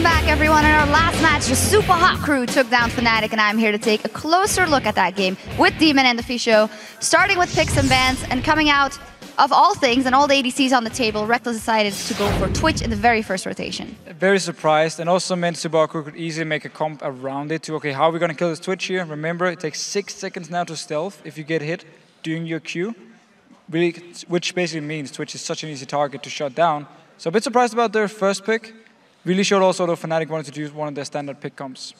back, everyone. In our last match, the Super Hot crew took down Fnatic, and I'm here to take a closer look at that game with Demon and the Fisho, starting with picks and bans, and coming out of all things and all the ADCs on the table, Reckless decided to go for Twitch in the very first rotation. Very surprised, and also meant Super Hot could easily make a comp around it to, okay, how are we going to kill this Twitch here? Remember, it takes 6 seconds now to stealth if you get hit during your Q, really, which basically means Twitch is such an easy target to shut down. So a bit surprised about their first pick. Really showed also that Fnatic wanted to use one of their standard pick comps.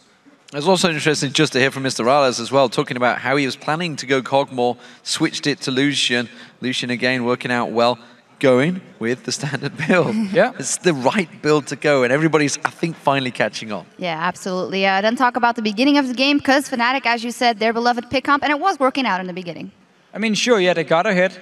It was also interesting just to hear from Mr. Rales as well, talking about how he was planning to go Cogmore, switched it to Lucian. Lucian again working out well, going with the standard build. Yeah. It's the right build to go, and everybody's, I think, finally catching on. Yeah, absolutely. Then talk about the beginning of the game, because Fnatic, as you said, their beloved pick comp, and it was working out in the beginning. I mean, sure, yeah, they got ahead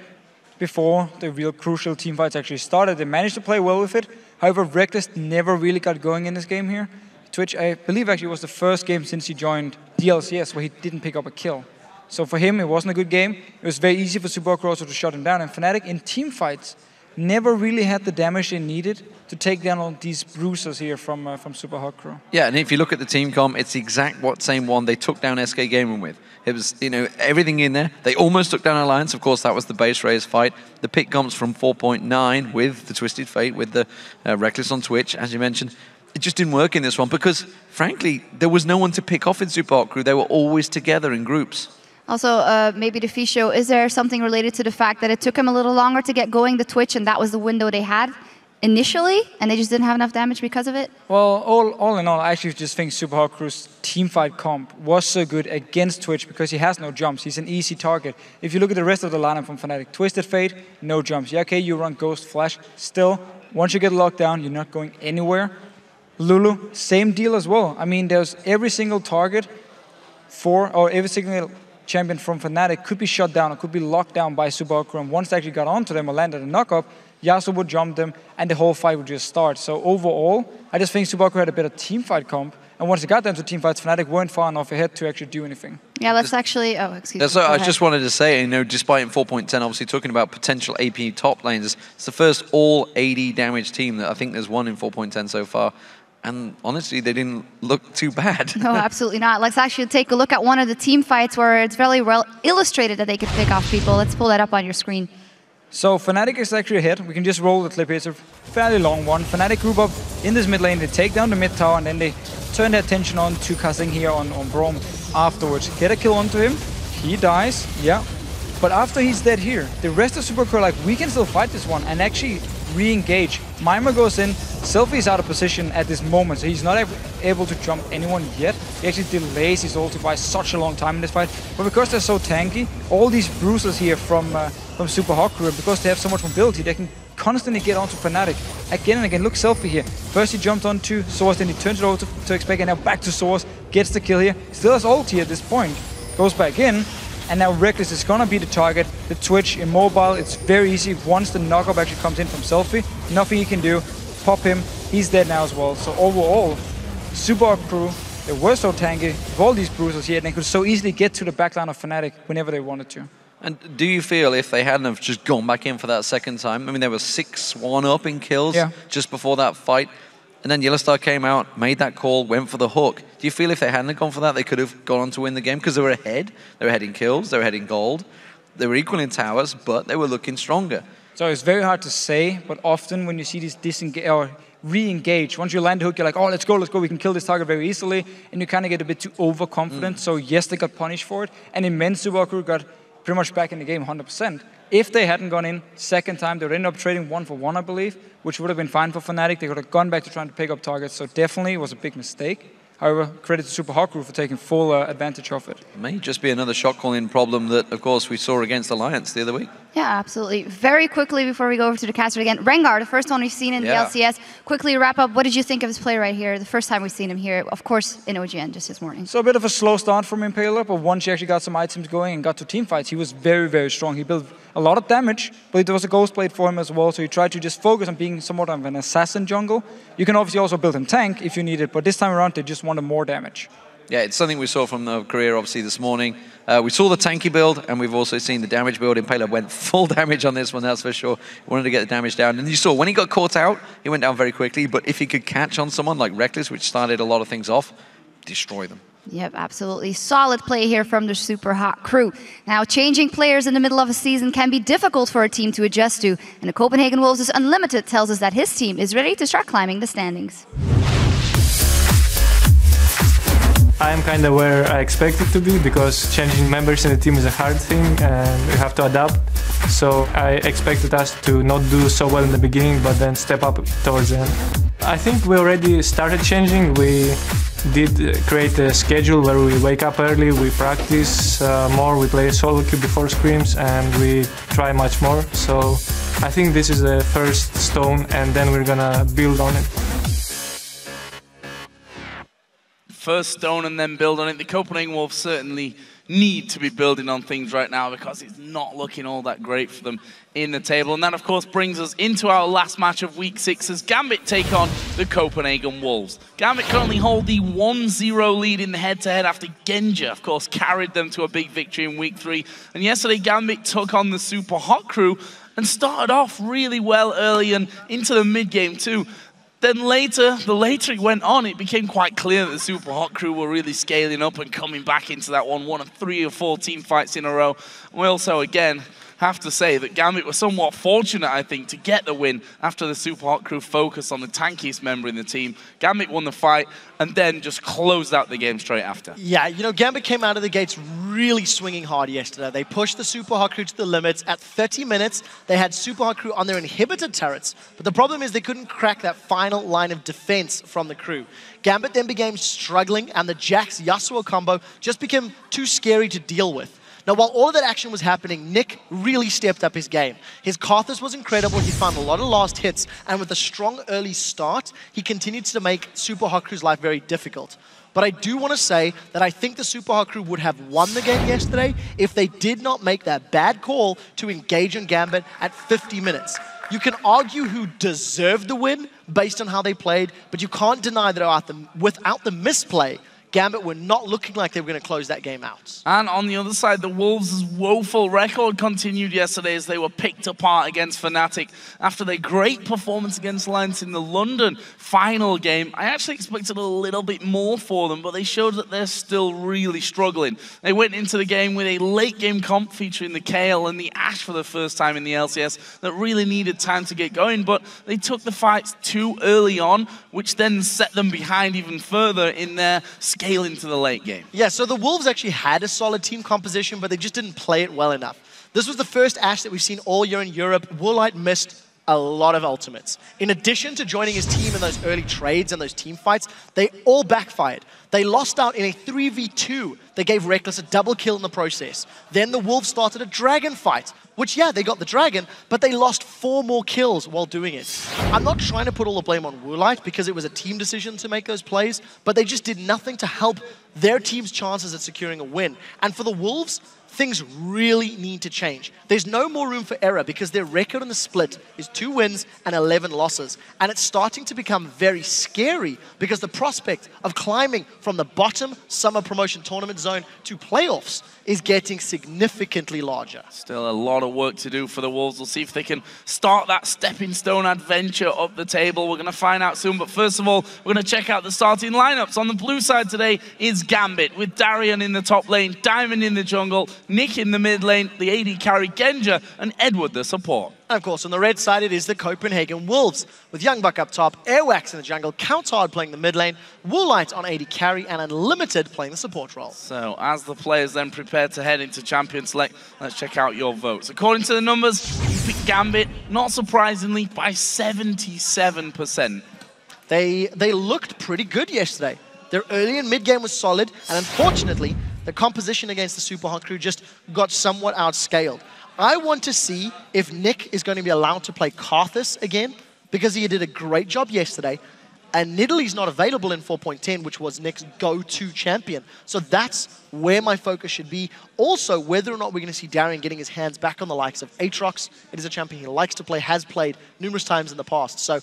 before the real crucial team fights actually started. They managed to play well with it. However, Reckless never really got going in this game here. Twitch, I believe, actually was the first game since he joined the LCS where he didn't pick up a kill. So for him, it wasn't a good game. It was very easy for Super Hot also to shut him down. And Fnatic, in team fights, never really had the damage they needed to take down all these bruisers here from Super Hot Crew. Yeah, and if you look at the team comp, it's the exact same one they took down SK Gaming with. It was, you know, everything in there. They almost took down Alliance. Of course, that was the base raise fight. The pick comps from 4.9 with the Twisted Fate, with the Reckless on Twitch, as you mentioned. It just didn't work in this one because, frankly, there was no one to pick off in Super Hot Crew. They were always together in groups. Also, maybe the Fisho, is there something related to the fact that it took him a little longer to get going the Twitch, and that was the window they had initially, and they just didn't have enough damage because of it? Well, all in all, I actually just think Super Hot Crew's teamfight comp was so good against Twitch because he has no jumps. He's an easy target. If you look at the rest of the lineup from Fnatic, Twisted Fate, no jumps. Yeah, okay, you run Ghost Flash. Still, once you get locked down, you're not going anywhere. Lulu, same deal as well. I mean, there's every single target or every single champion from Fnatic could be shut down or could be locked down by Super Hot Crew. And once they actually got onto them or landed a knock-up, Yasuo would jump them, and the whole fight would just start. So overall, I just think Super Hot Crew had a better teamfight comp, and once they got them to teamfights, Fnatic weren't far enough ahead to actually do anything. Yeah, let's actually... Oh, excuse me. So I just wanted to say, you know, despite in 4.10, obviously talking about potential AP top lanes, it's the first all AD damage team that I think there's one in 4.10 so far. And honestly, they didn't look too bad. No, absolutely not. Let's actually take a look at one of the team fights where it's very well illustrated that they could pick off people. Let's pull that up on your screen. So Fnatic is actually ahead. We can just roll the clip here. It's a fairly long one. Fnatic group up in this mid lane. They take down the mid tower, and then they turn their attention on to Kazing here on Braum afterwards. Get a kill onto him. He dies, yeah. But after he's dead here, the rest of Super Crew are like, we can still fight this one and actually re-engage. Mimer goes in, Selfie is out of position at this moment, so he's not able to jump anyone yet. He actually delays his ulti by such a long time in this fight. But because they're so tanky, all these bruisers here from Super Hot Crew, because they have so much mobility, they can constantly get onto Fnatic again and again. Look, Selfie here. First he jumped onto Source, then he turns it over to Xpeg, and now back to Source, gets the kill here. Still has ulti at this point, goes back in. And now Reckless is gonna be the target. The Twitch immobile, it's very easy. Once the knockup actually comes in from Selfie, nothing he can do. Pop him, he's dead now as well. So overall, Super Hot Crew, they were so tanky with all these bruisers here, and they could so easily get to the backline of Fnatic whenever they wanted to. And do you feel if they hadn't have just gone back in for that second time, I mean, they were 6-1 up in kills just before that fight, and then Yellowstar came out, made that call, went for the hook. Do you feel if they hadn't gone for that, they could have gone on to win the game? Because they were ahead. They were ahead in kills. They were ahead in gold. They were equal in towers, but they were looking stronger. So it's very hard to say, but often when you see these disengage or re-engage, once you land the hook, you're like, oh, let's go, we can kill this target very easily, and you kind of get a bit too overconfident. So yes, they got punished for it, and immense Super Hot Crew got pretty much back in the game 100%. If they hadn't gone in second time, they would end up trading 1-for-1, I believe, which would have been fine for Fnatic. They could have gone back to trying to pick up targets, so definitely it was a big mistake. However, credit to Super Hot Crew for taking full advantage of it. It may just be another shot calling problem that, of course, we saw against Alliance the other week. Yeah, absolutely. Very quickly before we go over to the caster again, Rengar, the first one we've seen in the LCS. Quickly wrap up, what did you think of his play right here? The first time we've seen him here, of course, in OGN just this morning. So a bit of a slow start from Impaler, but once he actually got some items going and got to team fights, he was very, very strong. He built a lot of damage, but there was a Ghost Blade for him as well, so he tried to just focus on being somewhat of an assassin jungle. You can obviously also build him tank if you need it, but this time around they just wanted more damage. Yeah, it's something we saw from the career, obviously, this morning. We saw the tanky build, and we've also seen the damage build. Impaler went full damage on this one, that's for sure. Wanted to get the damage down. And you saw, when he got caught out, he went down very quickly. But if he could catch on someone like Reckless, which started a lot of things off, destroy them. Yep, absolutely. Solid play here from the super hot crew. Now, changing players in the middle of a season can be difficult for a team to adjust to. And the Copenhagen Wolves' Unlimited tells us that his team is ready to start climbing the standings. I'm kind of where I expect it to be, because changing members in the team is a hard thing and we have to adapt. So I expected us to not do so well in the beginning, but then step up towards the end. I think we already started changing. We did create a schedule where we wake up early, we practice more, we play solo queue before scrims, and we try much more. So I think this is the first stone, and then we're gonna build on it. First stone and then build on it. The Copenhagen Wolves certainly need to be building on things right now, because it's not looking all that great for them in the table. And that, of course, brings us into our last match of Week 6 as Gambit take on the Copenhagen Wolves. Gambit currently hold the 1-0 lead in the head-to-head after Genja, of course, carried them to a big victory in Week 3. And yesterday, Gambit took on the Super Hot crew and started off really well early and into the mid-game too. Then the later it went on, it became quite clear that the Super Hot crew were really scaling up and coming back into that one of 3 or 4 team fights in a row. We also, again, have to say that Gambit was somewhat fortunate, I think, to get the win after the Super Hot crew focused on the tankiest member in the team. Gambit won the fight and then just closed out the game straight after. Yeah, you know, Gambit came out of the gates really swinging hard yesterday. They pushed the Super Hot crew to the limits. At 30 minutes, they had Super Hot crew on their inhibited turrets, but the problem is they couldn't crack that final line of defense from the crew. Gambit then began struggling, and the Jax Yasuo combo just became too scary to deal with. Now, while all of that action was happening, Nick really stepped up his game. His Karthus was incredible. He found a lot of last hits, and with a strong early start, he continued to make Super Hot crew's life very difficult. But I do want to say that I think the Super Hot crew would have won the game yesterday if they did not make that bad call to engage on Gambit at 50 minutes. You can argue who deserved the win based on how they played, but you can't deny that without the misplay, Gambit were not looking like they were going to close that game out. And on the other side, the Wolves' woeful record continued yesterday as they were picked apart against Fnatic. After their great performance against Alliance in the London final game, I actually expected a little bit more for them, but they showed that they're still really struggling. They went into the game with a late game comp featuring the Kayle and the Ashe for the first time in the LCS that really needed time to get going, but they took the fights too early on, which then set them behind even further in their scale into the late game. Yeah, so the Wolves actually had a solid team composition, but they just didn't play it well enough. This was the first Ashe that we've seen all year in Europe. Woolite missed a lot of ultimates. In addition to joining his team in those early trades and those team fights, they all backfired. They lost out in a 3v2. They gave Reckless a double kill in the process. Then the Wolves started a dragon fight, which, yeah, they got the dragon, but they lost 4 more kills while doing it. I'm not trying to put all the blame on Woolite because it was a team decision to make those plays, but they just did nothing to help their team's chances at securing a win. And for the Wolves, things really need to change. There's no more room for error because their record in the split is 2 wins and 11 losses. And it's starting to become very scary because the prospect of climbing from the bottom summer promotion tournament zone to playoffs is getting significantly larger. Still a lot of work to do for the Wolves. We'll see if they can start that stepping stone adventure up the table. We're going to find out soon. But first of all, we're going to check out the starting lineups. On the blue side today is Gambit with Darien in the top lane, Diamond in the jungle, Nick in the mid lane, the AD carry Genja, and Eduard the support. And of course, on the red side, it is the Copenhagen Wolves, with YoungBuck up top, Airwaks in the jungle, cowTard playing the mid lane, Woolite on AD carry, and Unlimited playing the support role. So, as the players then prepare to head into Champion Select, let's check out your votes. According to the numbers, you picked Gambit, not surprisingly, by 77%. They looked pretty good yesterday. Their early and mid game was solid, and unfortunately, the composition against the Super Hot crew just got somewhat outscaled. I want to see if Nick is going to be allowed to play Karthus again, because he did a great job yesterday, and Nidalee's not available in 4.10, which was Nick's go-to champion. So that's where my focus should be also whether or not we're going to see Darien getting his hands back on the likes of Aatrox. It is a champion he likes to play, has played numerous times in the past. So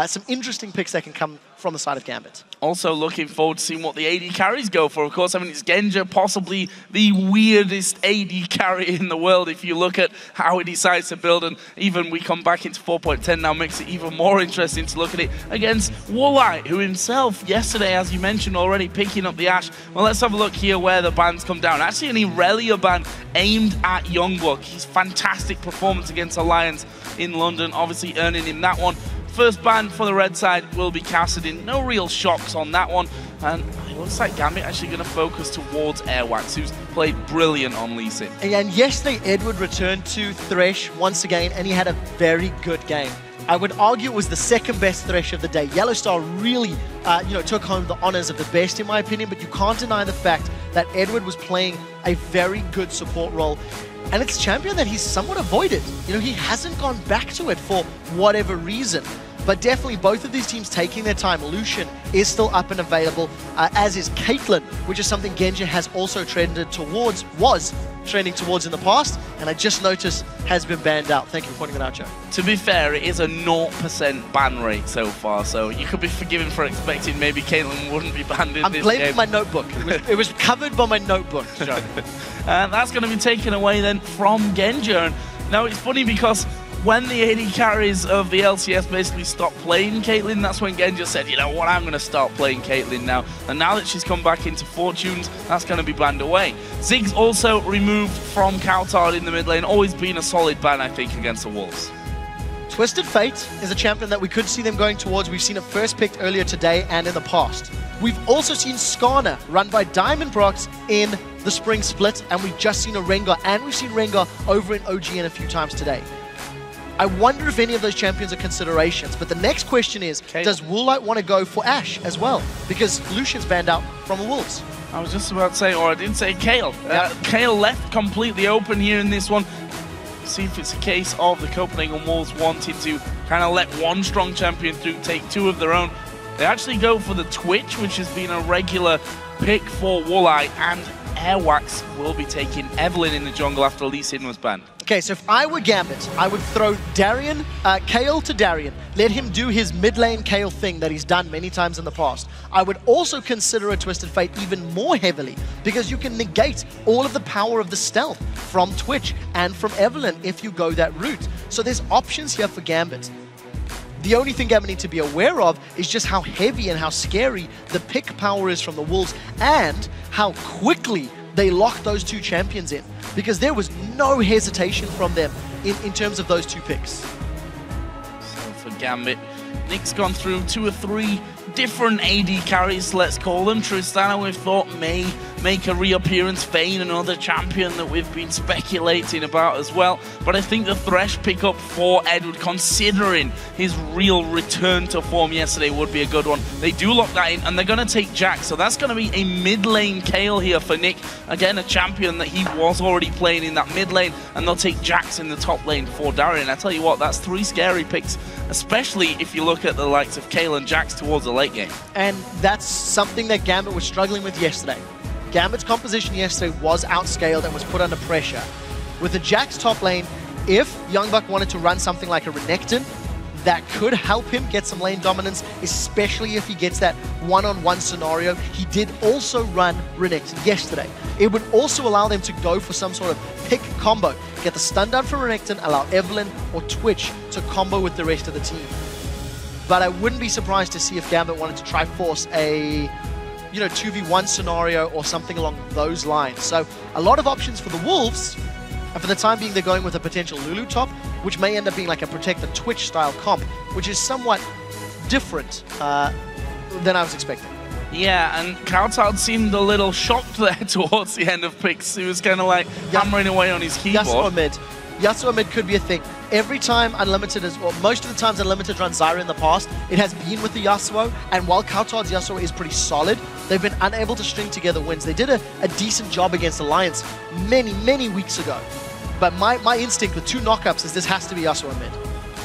some interesting picks that can come from the side of Gambit. Also looking forward to seeing what the AD carries go for. Of course, I mean, it's Genja, possibly the weirdest AD carry in the world if you look at how he decides to build. And even we come back into 4.10 now, makes it even more interesting to look at it against Woolite, who himself yesterday, as you mentioned already, picking up the Ashe. Well, let's have a look here where the bans come down. Actually, an Irelia ban aimed at YoungBuck. His fantastic performance against Alliance in London, obviously earning him that one. First ban for the red side will be Kassadin. No real shocks on that one. And it looks like Gambit actually going to focus towards Airwaks, who's played brilliant on Elise. And yesterday, Eduard returned to Thresh once again, and he had a very good game. I would argue it was the second best Thresh of the day. Yellowstar really, took home the honors of the best, in my opinion, but you can't deny the fact that Eduard was playing a very good support role. And it's a champion that he's somewhat avoided. He hasn't gone back to it for whatever reason. But definitely both of these teams taking their time. Lucian is still up and available, as is Caitlyn, which is something Genja has also was trending towards in the past, and I just noticed has been banned out. Thank you for pointing that out, Joe. To be fair, it is a 0% ban rate so far, so you could be forgiven for expecting maybe Caitlyn wouldn't be banned in this game. I'm blaming my notebook. It was covered by my notebook, Joe. That's going to be taken away then from Genja. Now, it's funny because when the AD carries of the LCS basically stopped playing Caitlyn, that's when Genja said, you know what, I'm going to start playing Caitlyn now. And now that she's come back into Fortunes, that's going to be banned away. Ziggs also removed from cowTard in the mid lane, always been a solid ban, I think, against the Wolves. Twisted Fate is a champion that we could see them going towards. We've seen it first picked earlier today and in the past. We've also seen Skarner run by Diamond Prox in the spring split, and we've just seen a Rengar, and we've seen Rengar over in OGN a few times today. I wonder if any of those champions are considerations, but the next question is, Kayle. Does Woolite want to go for Ashe as well? Because Lucian's banned out from the Wolves. I was just about to say, or I didn't say Kayle. Kayle left completely open here in this one. See if it's a case of the Copenhagen Wolves wanting to kind of let one strong champion through, take two of their own. They actually go for the Twitch, which has been a regular pick for Woolite, and Airwaks will be taking Evelynn in the jungle after Elise was banned. Okay, so if I were Gambit, I would throw Kayle to Darien. Let him do his mid lane Kayle thing that he's done many times in the past. I would also consider a Twisted Fate even more heavily, because you can negate all of the power of the stealth from Twitch and from Evelynn if you go that route. So there's options here for Gambit. The only thing Gambit need to be aware of is just how heavy and how scary the pick power is from the Wolves, and how quickly they locked those two champions in, because there was no hesitation from them in terms of those two picks. So for Gambit, Nick's gone through 2 or 3 different AD carries, let's call them. Tristana, we've thought, may make a reappearance. Vayne, another champion that we've been speculating about as well. But I think the Thresh pickup for Eduard, considering his real return to form yesterday, would be a good one. They do lock that in, and they're going to take Jax. So that's going to be a mid-lane Kayle here for Nick. Again, a champion that he was already playing in that mid lane, and they'll take Jax in the top lane for Darien. I tell you what, that's 3 scary picks, especially if you look at the likes of Kayle and Jax towards the late game. And that's something that Gambit was struggling with yesterday. Gambit's composition yesterday was outscaled and was put under pressure. With the Jax top lane, if YoungBuck wanted to run something like a Renekton, that could help him get some lane dominance, especially if he gets that one-on-one scenario. He did also run Renekton yesterday. It would also allow them to go for some sort of pick combo. Get the stun down from Renekton, allow Evelynn or Twitch to combo with the rest of the team. But I wouldn't be surprised to see if Gambit wanted to try force a 2v1 scenario or something along those lines. So a lot of options for the Wolves, and for the time being they're going with a potential Lulu top, which may end up being like a Protect the Twitch style comp, which is somewhat different than I was expecting. Yeah, and cowTard seemed a little shocked there towards the end of picks. He was kind of like hammering away on his keyboard. Yasuo mid could be a thing. Every time Unlimited most of the times Unlimited run Zyra in the past, it has been with the Yasuo, and while cowTard's Yasuo is pretty solid, they've been unable to string together wins. They did a decent job against Alliance many weeks ago. But my instinct with 2 knockups is this has to be Yasuo mid.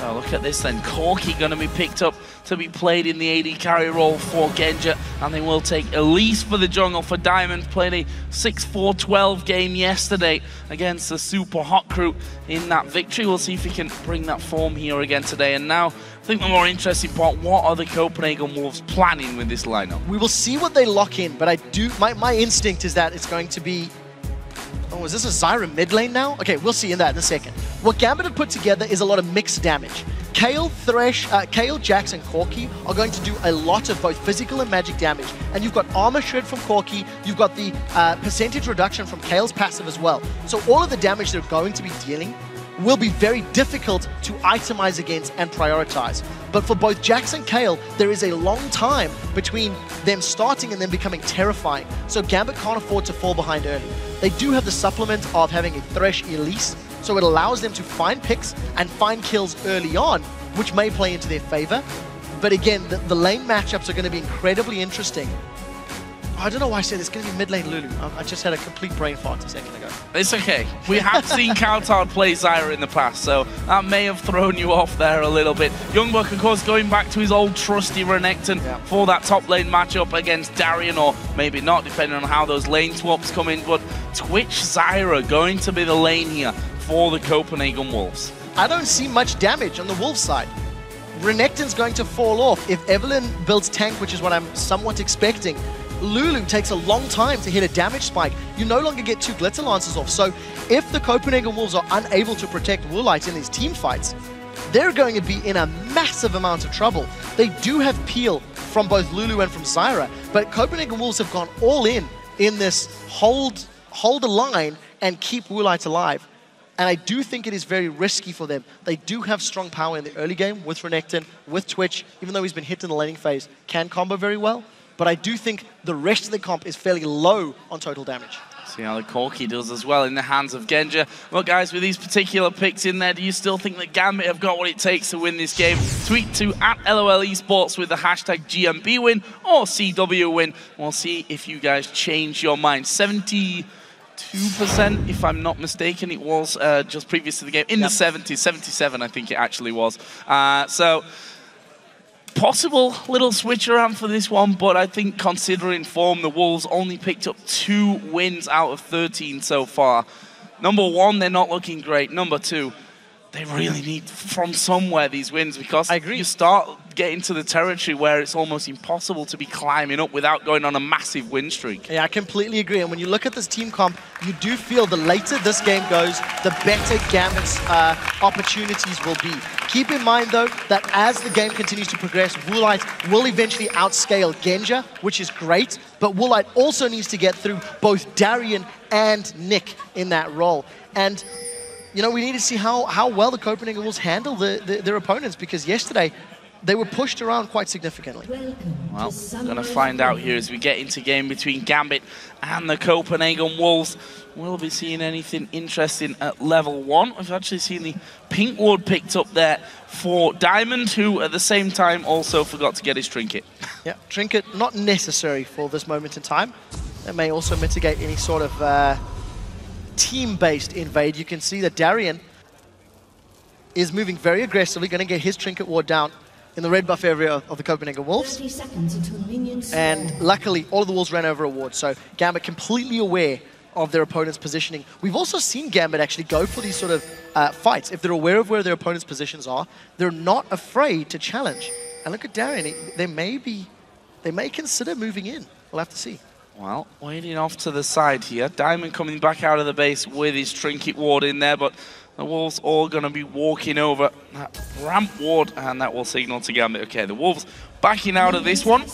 Oh, look at this then. Corki going to be picked up to be played in the AD carry role for Genja, and they will take Elise for the jungle for Diamond. Played a 6-4-12 game yesterday against the super hot crew in that victory. We'll see if he can bring that form here again today. And now, I think the more interesting part, what are the Copenhagen Wolves planning with this lineup? We will see what they lock in, but my instinct is that it's going to be... Oh, is this a Zyra mid lane now? Okay, we'll see in that in a second. What Gambit have put together is a lot of mixed damage. Kayle, Thresh, Kayle, Jax, and Corki are going to do a lot of both physical and magic damage. And you've got armor shred from Corki, you've got the percentage reduction from Kayle's passive as well. So all of the damage they're going to be dealing will be very difficult to itemize against and prioritize. But for both Jax and Kayle, there is a long time between them starting and then becoming terrifying. So Gambit can't afford to fall behind early. They do have the supplement of having a Thresh Elise, so it allows them to find picks and find kills early on, which may play into their favor. But again, the lane matchups are going to be incredibly interesting. I don't know why I said it's going to be mid lane Lulu. I just had a complete brain fart a second ago. It's okay. We have seen cowTard play Zyra in the past, so that may have thrown you off there a little bit. YoungBuck, of course, going back to his old trusty Renekton for that top lane matchup against Darien, or maybe not, depending on how those lane swaps come in. But Twitch Zyra going to be the lane here for the Copenhagen Wolves. I don't see much damage on the Wolves side. Renekton's going to fall off. If Evelynn builds tank, which is what I'm somewhat expecting, Lulu takes a long time to hit a damage spike. You no longer get 2 Glitter Lances off. So if the Copenhagen Wolves are unable to protect Woolite in these team fights, they're going to be in a massive amount of trouble. They do have peel from both Lulu and from Zyra, but Copenhagen Wolves have gone all in this hold the line and keep Woolite alive. And I do think it is very risky for them. They do have strong power in the early game with Renekton, with Twitch, even though he's been hit in the laning phase, can combo very well. But I do think the rest of the comp is fairly low on total damage. See how the Corki does as well in the hands of Genja. Well, guys, with these particular picks in there, do you still think that Gambit have got what it takes to win this game? Tweet to @LOL Esports with the hashtag GMB win or CW win. We'll see if you guys change your mind. 72%, if I'm not mistaken, it was just previous to the game. In the 70s, 77, I think it actually was. So possible little switch around for this one, but I think considering form, the Wolves only picked up 2 wins out of 13 so far. Number 1, they're not looking great. Number 2, they really need from somewhere these wins, because I agree. You start getting to the territory where it's almost impossible to be climbing up without going on a massive win streak. Yeah, I completely agree. And when you look at this team comp, you do feel the later this game goes, the better Gambit's opportunities will be. Keep in mind, though, that as the game continues to progress, Woolite will eventually outscale Genja, which is great, but Woolite also needs to get through both Darien and Nick in that role. And you know, we need to see how well the Copenhagen Wolves handle their opponents, because yesterday they were pushed around quite significantly. Well, going to find out here as we get into game between Gambit and the Copenhagen Wolves. Will be seeing anything interesting at level 1. We've actually seen the pink ward picked up there for Diamond, who at the same time also forgot to get his trinket. Yeah, trinket not necessary for this moment in time. That may also mitigate any sort of team-based invade. You can see that Darien is moving very aggressively, going to get his trinket ward down in the red buff area of the Copenhagen Wolves. 30 seconds until minions And luckily, all of the Wolves ran over a ward, so Gambit completely aware of their opponent's positioning. We've also seen Gambit actually go for these sort of fights. If they're aware of where their opponent's positions are, they're not afraid to challenge. And look at Darien, they may consider moving in. We'll have to see. Well, waiting off to the side here. Diamond coming back out of the base with his trinket ward in there, but the Wolves all going to be walking over that ramp ward, and that will signal to Gambit. Okay, the Wolves backing out of this one.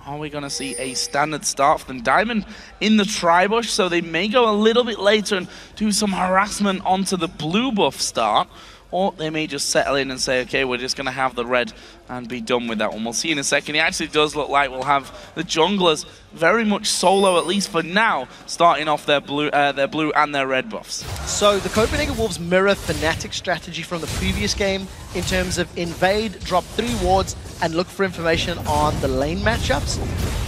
Are we going to see a standard start for them? Diamond in the tri-bush, so they may go a little bit later and do some harassment onto the blue buff start. Or they may just settle in and say, okay, we're just going to have the red and be done with that one. We'll see in a second. It actually does look like we'll have the junglers very much solo, at least for now, starting off their blue and their red buffs. So the Copenhagen Wolves mirror Fnatic strategy from the previous game in terms of invade, drop 3 wards, and look for information on the lane matchups.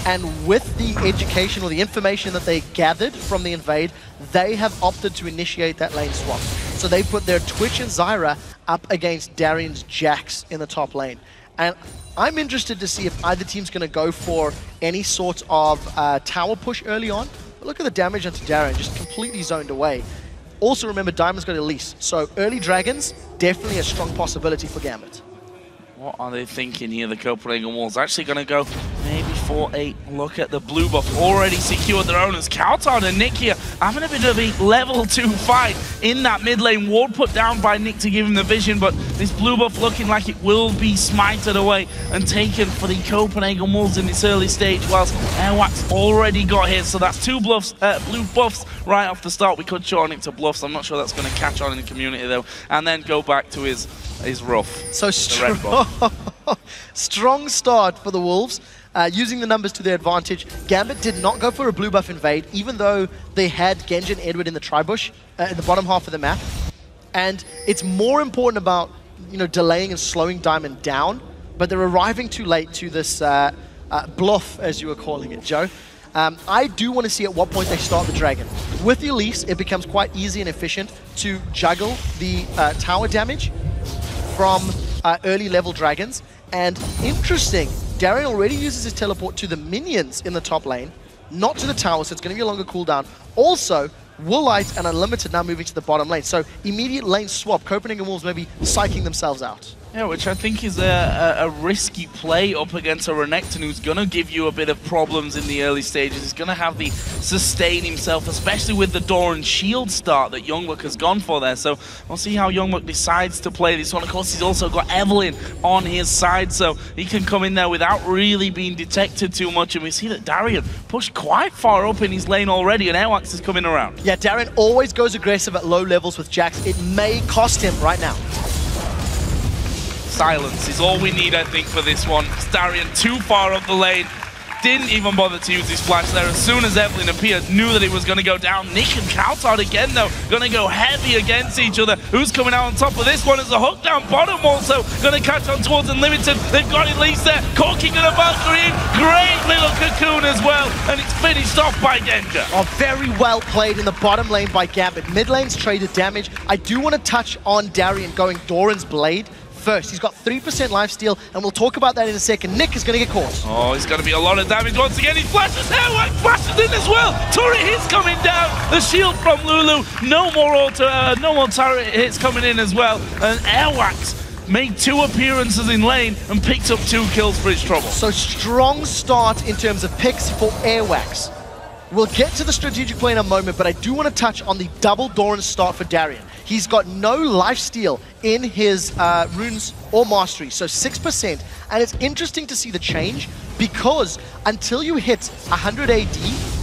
And with the education or the information that they gathered from the invade, they have opted to initiate that lane swap. So they put their Twitch and Zyra up against Darien's Jax in the top lane. And I'm interested to see if either team's going to go for any sort of tower push early on. But look at the damage onto Darien, just completely zoned away. Also remember, Diamond's got Elise, so early dragons, definitely a strong possibility for Gambit. What are they thinking here? The Copenhagen Wolves actually going to go maybe for a look at the blue buff. Already secured their own as cowTard and Nick here having a bit of a level 2 fight in that mid lane. Ward put down by Nick to give him the vision, but this blue buff looking like it will be smited away and taken for the Copenhagen Wolves in this early stage, whilst Airwaks already got his. So that's 2 bluffs, blue buffs right off the start. We could shorten it to bluffs. I'm not sure that's going to catch on in the community though. And then go back to his rough. So strong start for the Wolves, using the numbers to their advantage. Gambit did not go for a blue buff invade, even though they had Genja and Eduard in the tri-bush in the bottom half of the map. And it's more important about, you know, delaying and slowing Diamond down, but they're arriving too late to this bluff, as you were calling it, Joe. I do want to see at what point they start the Dragon. With the Elise, it becomes quite easy and efficient to juggle the tower damage from early level dragons. And interesting, Darien already uses his teleport to the minions in the top lane, not to the tower, so it's going to be a longer cooldown. Also, Woolite and Unlimited now moving to the bottom lane, so immediate lane swap. Copenhagen Wolves maybe psyching themselves out. Yeah, which I think is a risky play up against a Renekton who's going to give you a bit of problems in the early stages. He's going to have the sustain himself, especially with the Doran shield start that YoungBuck has gone for there. So we'll see how YoungBuck decides to play this one. Of course, he's also got Evelynn on his side, so he can come in there without really being detected too much. And we see that Darien pushed quite far up in his lane already, and Airwaks is coming around. Yeah, Darien always goes aggressive at low levels with Jax. It may cost him right now. Silence is all we need, I think, for this one. Darien too far up the lane. Didn't even bother to use his flash there. As soon as Evelynn appeared, knew that it was going to go down. Nick and cowTard again, though, going to go heavy against each other. Who's coming out on top of this one is a hook down bottom, also going to catch on towards Unlimited. They've got Elise there. Corki going to Valkyrie in. Great little cocoon as well. And it's finished off by Genja. Oh, very well played in the bottom lane by Gambit. Mid lane's traded damage. I do want to touch on Darien going Doran's Blade first. He's got 3% lifesteal, and we'll talk about that in a second. Nick is going to get caught. Oh, it's going to be a lot of damage once again. He flashes, Airwaks flashes in as well. Turret hits coming down. The shield from Lulu. No more turret hits coming in as well. And Airwaks made 2 appearances in lane and picked up 2 kills for his trouble. So strong start in terms of picks for Airwaks. We'll get to the strategic play in a moment, but I do want to touch on the double Doran start for Darien. He's got no lifesteal in his runes or mastery, so 6%. And it's interesting to see the change because until you hit 100 AD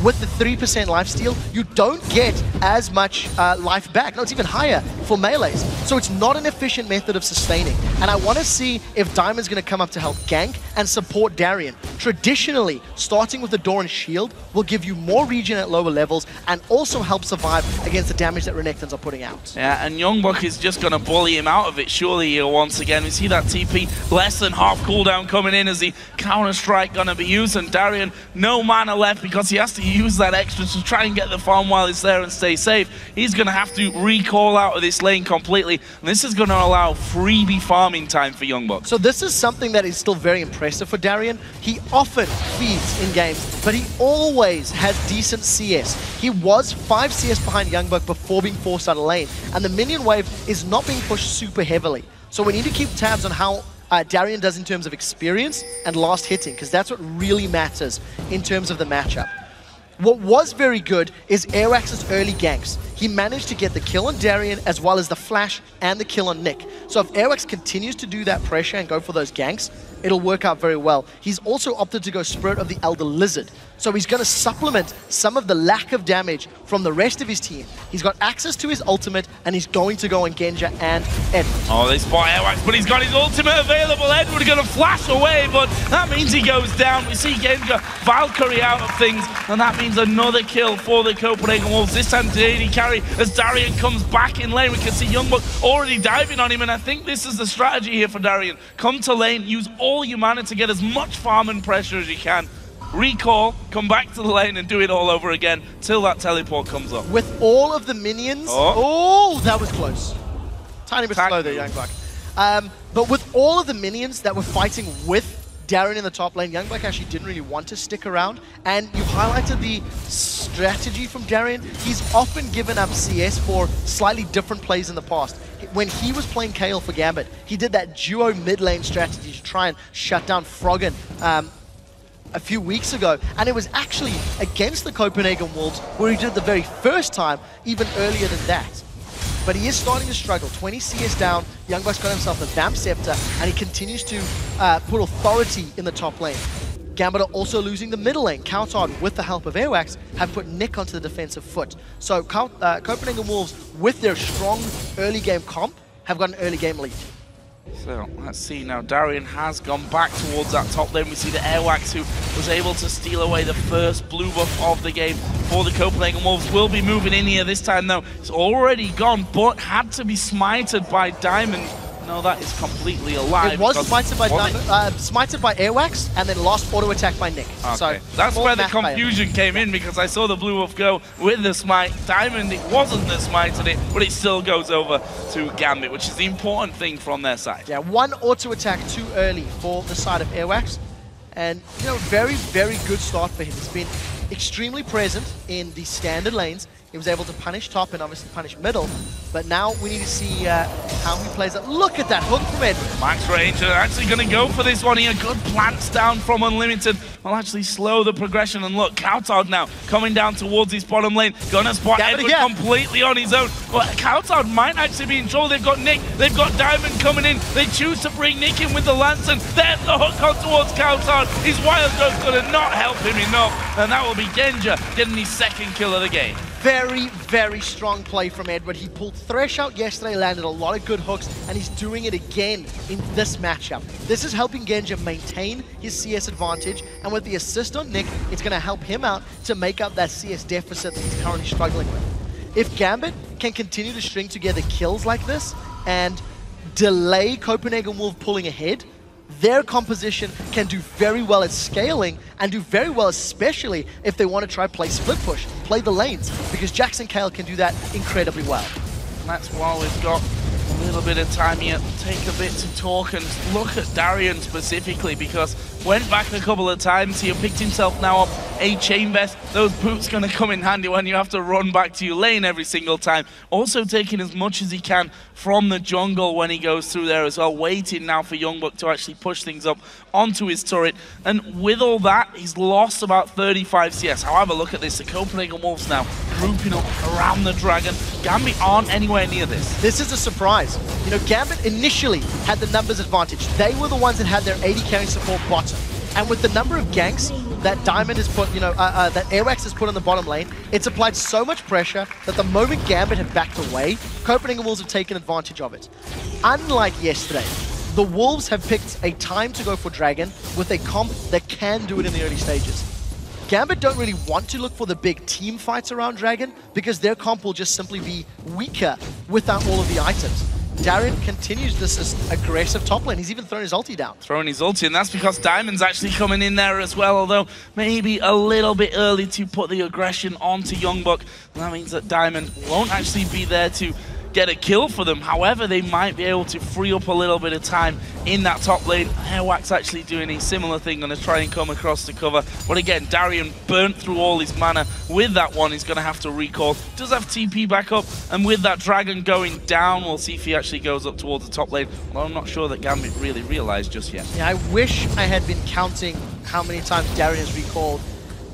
with the 3% lifesteal, you don't get as much life back. No, it's even higher for melees. So it's not an efficient method of sustaining. And I want to see if Diamond's going to come up to help gank and support Darien. Traditionally, starting with the Doran shield will give you more regen at lower levels and also help survive against the damage that Renektons are putting out. Yeah, and YoungBuck is just going to bully him out of it, surely here once again. We see that TP less than half cooldown coming in as the counter-strike going to be used, and Darien no mana left because he has to use that extra to try and get the farm while he's there and stay safe. He's going to have to recall out of this lane completely, and this is going to allow freebie farming time for YoungBuck. So this is something that is still very impressive for Darien. He often feeds in games, but he always has decent CS. He was 5 CS behind YoungBuck before being forced out of lane, and the minion wave is not being pushed super heavily. So we need to keep tabs on how Darien does in terms of experience and last hitting, because that's what really matters in terms of the matchup. What was very good is Airwaks' early ganks. He managed to get the kill on Darien as well as the flash and the kill on Nick. So if Airwaks continues to do that pressure and go for those ganks, it'll work out very well. He's also opted to go Spirit of the Elder Lizard. So he's going to supplement some of the lack of damage from the rest of his team. He's got access to his ultimate, and he's going to go on Genja and Eduard. Oh, they spot Airwaks, but he's got his ultimate available. Eduard going to flash away, but that means he goes down. We see Genja Valkyrie out of things, and that means another kill for the Copenhagen Wolves. This time to AD carry as Darien comes back in lane. We can see YoungBuck already diving on him, and I think this is the strategy here for Darien. Come to lane, use all your mana to get as much farm and pressure as you can. Recall, come back to the lane and do it all over again till that teleport comes up. With all of the minions... Oh, that was close. Tiny bit slow there, YoungBuck. But with all of the minions that were fighting with Darien in the top lane, YoungBuck actually didn't really want to stick around. And you highlighted the strategy from Darien. He's often given up CS for slightly different plays in the past. When he was playing Kayle for Gambit, he did that duo mid lane strategy to try and shut down Froggen a few weeks ago. And it was actually against the Copenhagen Wolves where he did it the very first time, even earlier than that. But he is starting to struggle. 20 CS down, YoungBuck's got himself a Vamp Scepter, and he continues to put authority in the top lane. Gambit are also losing the middle lane. cowTard, with the help of Airwaks, have put Nick onto the defensive foot. So Copenhagen Wolves, with their strong early game comp, have got an early game lead. So let's see now. Darien has gone back towards that top lane. We see the Airwaks, who was able to steal away the first blue buff of the game for the Copenhagen Wolves, will be moving in here this time though. It's already gone, but had to be smited by Diamond. No, that is completely a lie. It was smited by Airwaks and then lost auto attack by Nick. Okay. So that's where the confusion came in, because I saw the blue wolf go with the smite. Diamond, it wasn't the smite in it, but it still goes over to Gambit, which is the important thing from their side. Yeah, one auto attack too early for the side of Airwaks. And, you know, very, very good start for him. He's been extremely present in the standard lanes. He was able to punish top and obviously punish middle. But now we need to see how he plays it. Look at that hook from Eduard. Max Ranger actually going to go for this one here. Good plants down from Unlimited. Will actually slow the progression. And look, cowTard now coming down towards his bottom lane. Gonna spot Eduard completely on his own. But cowTard might actually be in trouble. They've got Nick. They've got Diamond coming in. They choose to bring Nick in with the Lantern. There's the hook on towards cowTard. His Wild Growth's going to not help him enough. And that will be Genja getting his second kill of the game. Very, very strong play from Eduard. He pulled Thresh out yesterday, landed a lot of good hooks, and he's doing it again in this matchup. This is helping Genja maintain his CS advantage, and with the assist on Nick, it's going to help him out to make up that CS deficit that he's currently struggling with. If Gambit can continue to string together kills like this and delay Copenhagen Wolf pulling ahead, their composition can do very well at scaling and do very well, especially if they want to try play split push, play the lanes, because Jackson Kayle can do that incredibly well. And that's why we've got a little bit of time here. Take a bit to talk and look at Darien specifically, because went back a couple of times here, picked himself now up a chain vest. Those boots going to come in handy when you have to run back to your lane every single time. Also taking as much as he can from the jungle when he goes through there as well, waiting now for YoungBuck to actually push things up onto his turret. And with all that, he's lost about 35 CS. However, look at this, the Copenhagen Wolves now grouping up around the Dragon. Gambit aren't anywhere near this. This is a surprise. You know, Gambit initially had the numbers advantage. They were the ones that had their AD carry support bottom. And with the number of ganks that Diamond has put, you know, that Airwaks has put on the bottom lane, it's applied so much pressure that the moment Gambit had backed away, Copenhagen Wolves have taken advantage of it. Unlike yesterday, the Wolves have picked a time to go for Dragon with a comp that can do it in the early stages. Gambit don't really want to look for the big team fights around Dragon because their comp will just simply be weaker without all of the items. Darien continues this aggressive top lane. He's even thrown his ulti down. Throwing his ulti, and that's because Diamond's actually coming in there as well, although maybe a little bit early to put the aggression onto YoungBuck. That means that Diamond won't actually be there to get a kill for them. However, they might be able to free up a little bit of time in that top lane. Airwaks actually doing a similar thing, going to try and come across the cover. But again, Darien burnt through all his mana. With that one, he's going to have to recall. Does have TP back up, and with that Dragon going down, we'll see if he actually goes up towards the top lane. Although I'm not sure that Gambit really realized just yet. Yeah, I wish I had been counting how many times Darien has recalled.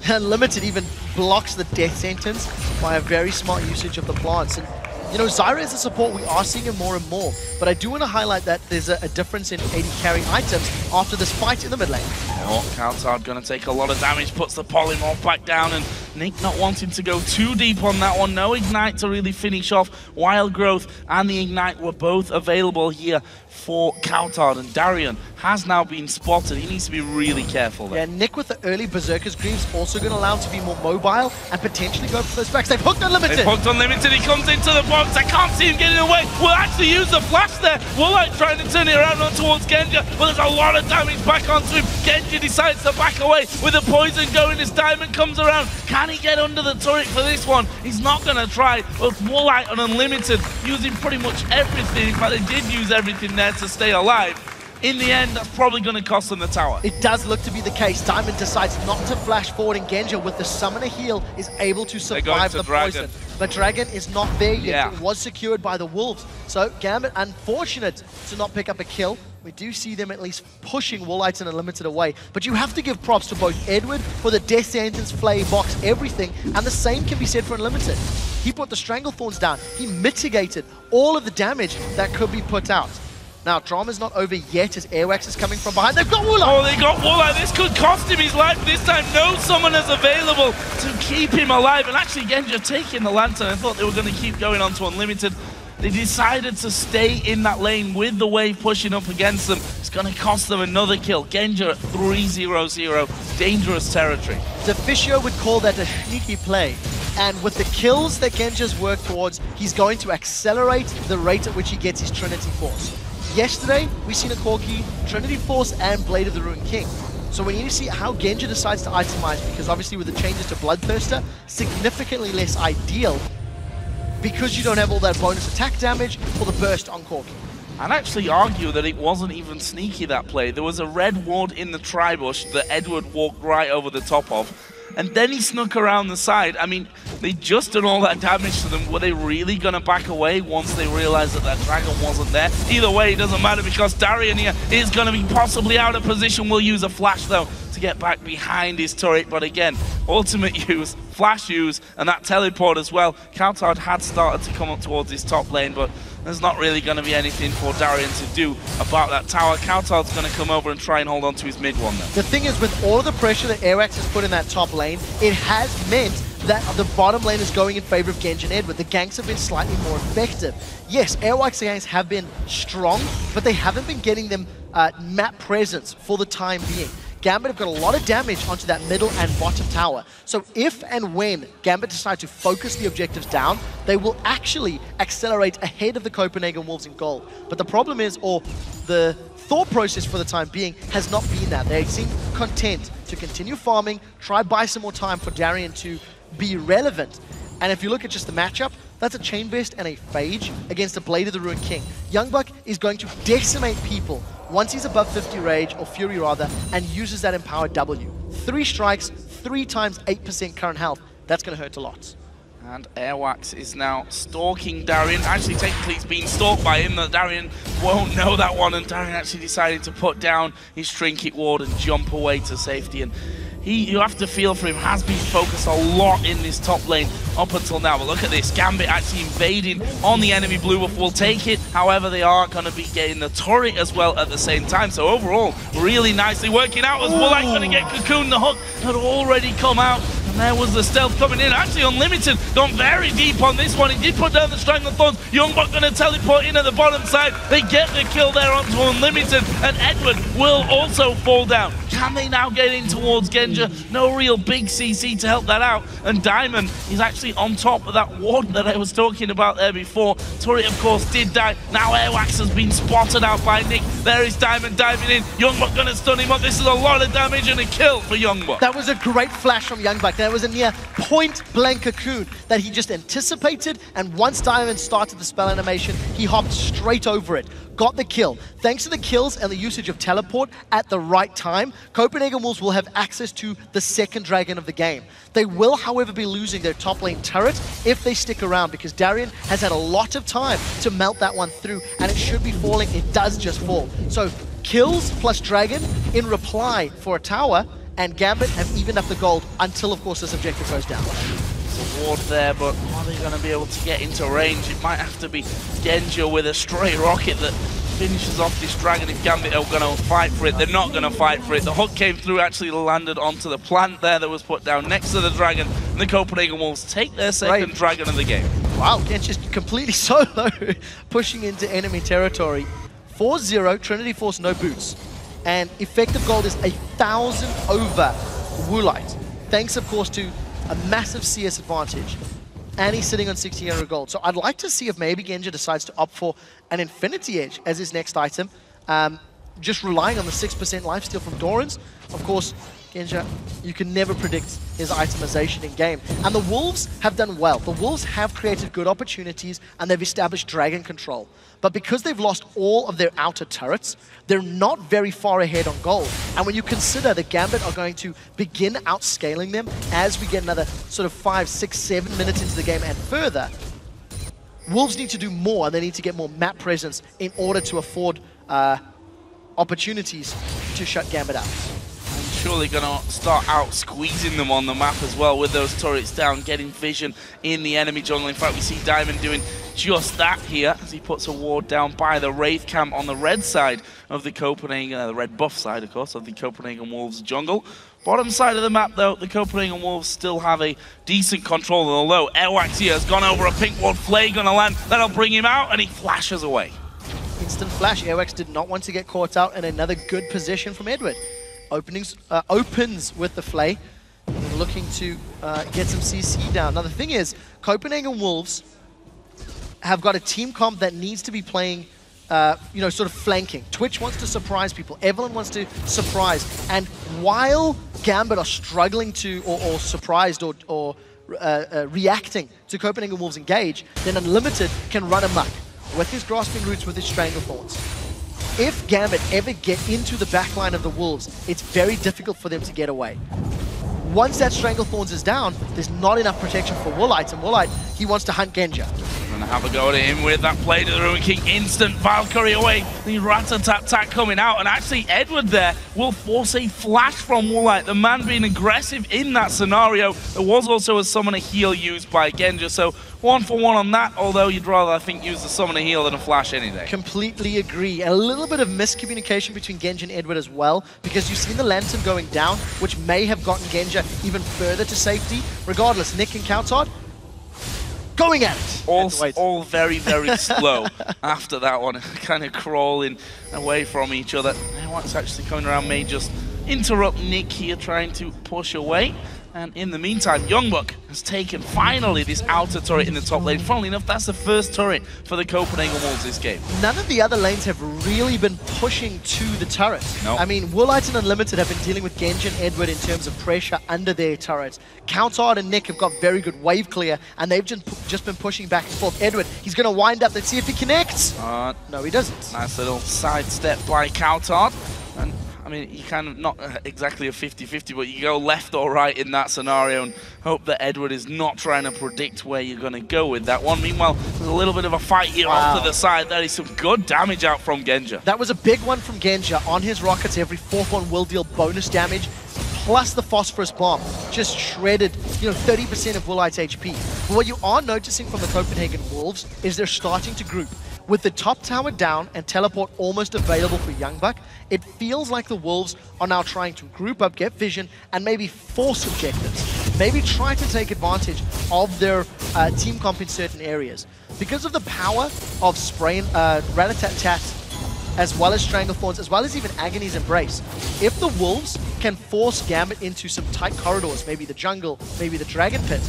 Unlimited even blocks the death sentence by a very smart usage of the plants. And you know, Zyra is a support, we are seeing him more and more, but I do want to highlight that there's a difference in AD carry items after this fight in the mid lane. Oh, cowTard going to take a lot of damage, puts the polymorph back down, and Nick not wanting to go too deep on that one. No Ignite to really finish off. Wild Growth and the Ignite were both available here for cowTard, and Darien has now been spotted. He needs to be really careful there. Yeah, Nick with the early Berserker's Greaves also going to allow him to be more mobile and potentially go for those backs. They've hooked Unlimited! They've hooked Unlimited, he comes into the box. I can't see him getting away. We'll actually use the flash there. Woolite trying to turn it around on towards Genja, but there's a lot of damage back onto him. Genja decides to back away with the poison going as Diamond comes around. Can Can he get under the turret for this one? He's not going to try. But Woolite on Unlimited using pretty much everything. In fact, they did use everything there to stay alive. In the end, that's probably going to cost them the tower. It does look to be the case. Diamond decides not to flash forward, and Genja, with the summoner heal, is able to survive the poison. But Dragon is not there yet. It was secured by the Wolves. So Gambit, unfortunate to not pick up a kill. We do see them at least pushing Woolite and Unlimited away. But you have to give props to both Eduard for the Death Sentence, Flay, Box, everything. And the same can be said for Unlimited. He put the Stranglethorns down. He mitigated all of the damage that could be put out. Now, drama's not over yet as Airwaks is coming from behind. They've got Woolite! Oh, they got Woolite. This could cost him his life this time. No summoners available to keep him alive. And actually, Genja taking the Lantern. I thought they were going to keep going on to Unlimited. They decided to stay in that lane with the wave pushing up against them. It's going to cost them another kill. Genja at 3-0-0. Dangerous territory. Deficio would call that a sneaky play. And with the kills that Genja's worked towards, he's going to accelerate the rate at which he gets his Trinity Force. Yesterday, we've seen a Corki, Trinity Force, and Blade of the Ruined King. So we need to see how Genja decides to itemize, because obviously with the changes to Bloodthirster, significantly less ideal, because you don't have all that bonus attack damage or the burst on Corki. I'd actually argue that it wasn't even sneaky, that play. There was a red ward in the Tribush that Eduard walked right over the top of. And then he snuck around the side. I mean, they just done all that damage to them. Were they really going to back away once they realized that that dragon wasn't there? Either way, it doesn't matter, because Darien here is going to be possibly out of position. Will use a flash, though, to get back behind his turret. But again, ultimate use, flash use, and that teleport as well. cowTard had started to come up towards his top lane, but there's not really going to be anything for Darien to do about that tower. cowTard's going to come over and try and hold on to his mid one, though. The thing is, with all of the pressure that Airwaks has put in that top lane, it has meant that the bottom lane is going in favor of Genja and Eduard. The ganks have been slightly more effective. Yes, Airwaks ganks have been strong, but they haven't been getting them map presence for the time being. Gambit have got a lot of damage onto that middle and bottom tower. So if and when Gambit decide to focus the objectives down, they will actually accelerate ahead of the Copenhagen Wolves in gold. But the problem is, or the thought process for the time being, has not been that. They seem content to continue farming, try buy some more time for Darien to be relevant. And if you look at just the matchup, that's a Chain Vest and a Phage against a Blade of the Ruined King. YoungBuck is going to decimate people once he's above 50 Rage, or Fury rather, and uses that Empowered W. 3 strikes, 3 times 8% current health. That's going to hurt a lot. And Airwaks is now stalking Darien. Actually, technically, it's being stalked by him. That Darien won't know that one, and Darien actually decided to put down his Trinket Ward and jump away to safety. And you have to feel for him, has been focused a lot in this top lane up until now. But look at this, Gambit actually invading on the enemy blue buff, will take it. However, they are going to be getting the turret as well at the same time. So overall, really nicely working out as Woolite going to get Cocoon. The hook had already come out. And there was the stealth coming in. Actually, Unlimited gone very deep on this one. He did put down the Stranglethorns. YoungBuck going to teleport in at the bottom side. They get the kill there onto Unlimited. And Eduard will also fall down. Can they now get in towards Genja? No real big CC to help that out. And Diamond is actually on top of that ward that I was talking about there before. Turret, of course, did die. Now Airwaks has been spotted out by Nick. There is Diamond diving in. YoungBuck going to stun him up. This is a lot of damage and a kill for YoungBuck. That was a great flash from YoungBuck. That was a near point-blank cocoon that he just anticipated, and once Diamond started the spell animation, he hopped straight over it. Got the kill. Thanks to the kills and the usage of teleport at the right time, Copenhagen Wolves will have access to the second dragon of the game. They will, however, be losing their top lane turret if they stick around, because Darien has had a lot of time to melt that one through, and it should be falling. It does just fall. So kills plus dragon in reply for a tower, and Gambit have evened up the gold until, of course, this objective goes down. There's a ward there, but are they going to be able to get into range? It might have to be Genja with a stray rocket that finishes off this dragon if Gambit are going to fight for it. They're not going to fight for it. The hook came through, actually landed onto the plant there that was put down next to the dragon. And the Copenhagen Wolves take their second dragon of the game. Wow, Genja's completely solo, pushing into enemy territory. 4-0, Trinity Force, no boots. And effective gold is 1,000 over Woolite. Thanks, of course, to a massive CS advantage. And he's sitting on 1,600 gold. So I'd like to see if maybe Genja decides to opt for an Infinity Edge as his next item. Just relying on the 6% lifesteal from Doran's. Of course, Genja, you can never predict his itemization in game. And the Wolves have done well. The Wolves have created good opportunities and they've established dragon control. But because they've lost all of their outer turrets, they're not very far ahead on gold. And when you consider the Gambit are going to begin outscaling them as we get another sort of 5, 6, 7 minutes into the game and further, Wolves need to do more and they need to get more map presence in order to afford opportunities to shut Gambit out. Surely gonna start out squeezing them on the map as well with those turrets down, getting vision in the enemy jungle. In fact, we see Diamond doing just that here as he puts a ward down by the Wraith camp on the red side of the Copenhagen, the red buff side, of course, of the Copenhagen Wolves jungle. Bottom side of the map, though, the Copenhagen Wolves still have a decent control, although Airwaks here has gone over a pink ward, Flay gonna land, that'll bring him out, and he flashes away. Instant flash. Airwaks did not want to get caught out, and another good position from Eduard. Opens with the Flay, looking to get some CC down. Now the thing is, Copenhagen Wolves have got a team comp that needs to be playing, you know, sort of flanking. Twitch wants to surprise people. Evelynn wants to surprise. And while Gambit are struggling to, or surprised, or reacting to Copenhagen Wolves engage, then Unlimited can run amok with his Grasping Roots, with his Stranglethorns. If Gambit ever get into the backline of the Wolves, it's very difficult for them to get away. Once that Stranglethorns is down, there's not enough protection for Woolite, and Woolite, he wants to hunt Genja. Gonna have a go at him with that play to the Ruin King. Instant Valkyrie away. The rat-a-tat-tat coming out, and actually Eduard there will force a flash from Woolite. The man being aggressive in that scenario. There was also a summoner heal used by Genja, so 1-for-1 on that, although you'd rather, I think, use the summoner heal than a flash any day. Completely agree. A little bit of miscommunication between Genja and Eduard as well, because you've seen the Lantern going down, which may have gotten Genja even further to safety. Regardless, Nick and cowTard going at it. All very, very slow after that one, kind of crawling away from each other. What's actually coming around may just interrupt Nick here, trying to push away. And in the meantime, YoungBuck has taken finally this outer turret in the top lane. Funnily enough, that's the first turret for the Copenhagen Wolves this game. None of the other lanes have really been pushing to the turret. No. I mean, Woolite and Unlimited have been dealing with Genja and Eduard in terms of pressure under their turrets. cowTard and Nick have got very good wave clear, and they've just been pushing back and forth. Eduard, he's going to wind up. Let's see if he connects. No, he doesn't. Nice little sidestep by cowTard. And I mean, you kind of not exactly a 50-50, but you go left or right in that scenario and hope that Eduard is not trying to predict where you're going to go with that one. Meanwhile, there's a little bit of a fight here off to the side. There is some good damage out from Genja. That was a big one from Genja. On his rockets, every fourth one will deal bonus damage, plus the Phosphorus Bomb. Just shredded, you know, 30% of Woolite's HP. But what you are noticing from the Copenhagen Wolves is they're starting to group. With the top tower down and teleport almost available for YoungBuck, it feels like the Wolves are now trying to group up, get vision, and maybe force objectives. Maybe try to take advantage of their team comp in certain areas. Because of the power of Spray and Rat-a-tat-tat, as well as Stranglethorns, as well as even Agony's Embrace, if the Wolves can force Gambit into some tight corridors, maybe the jungle, maybe the Dragon Pit,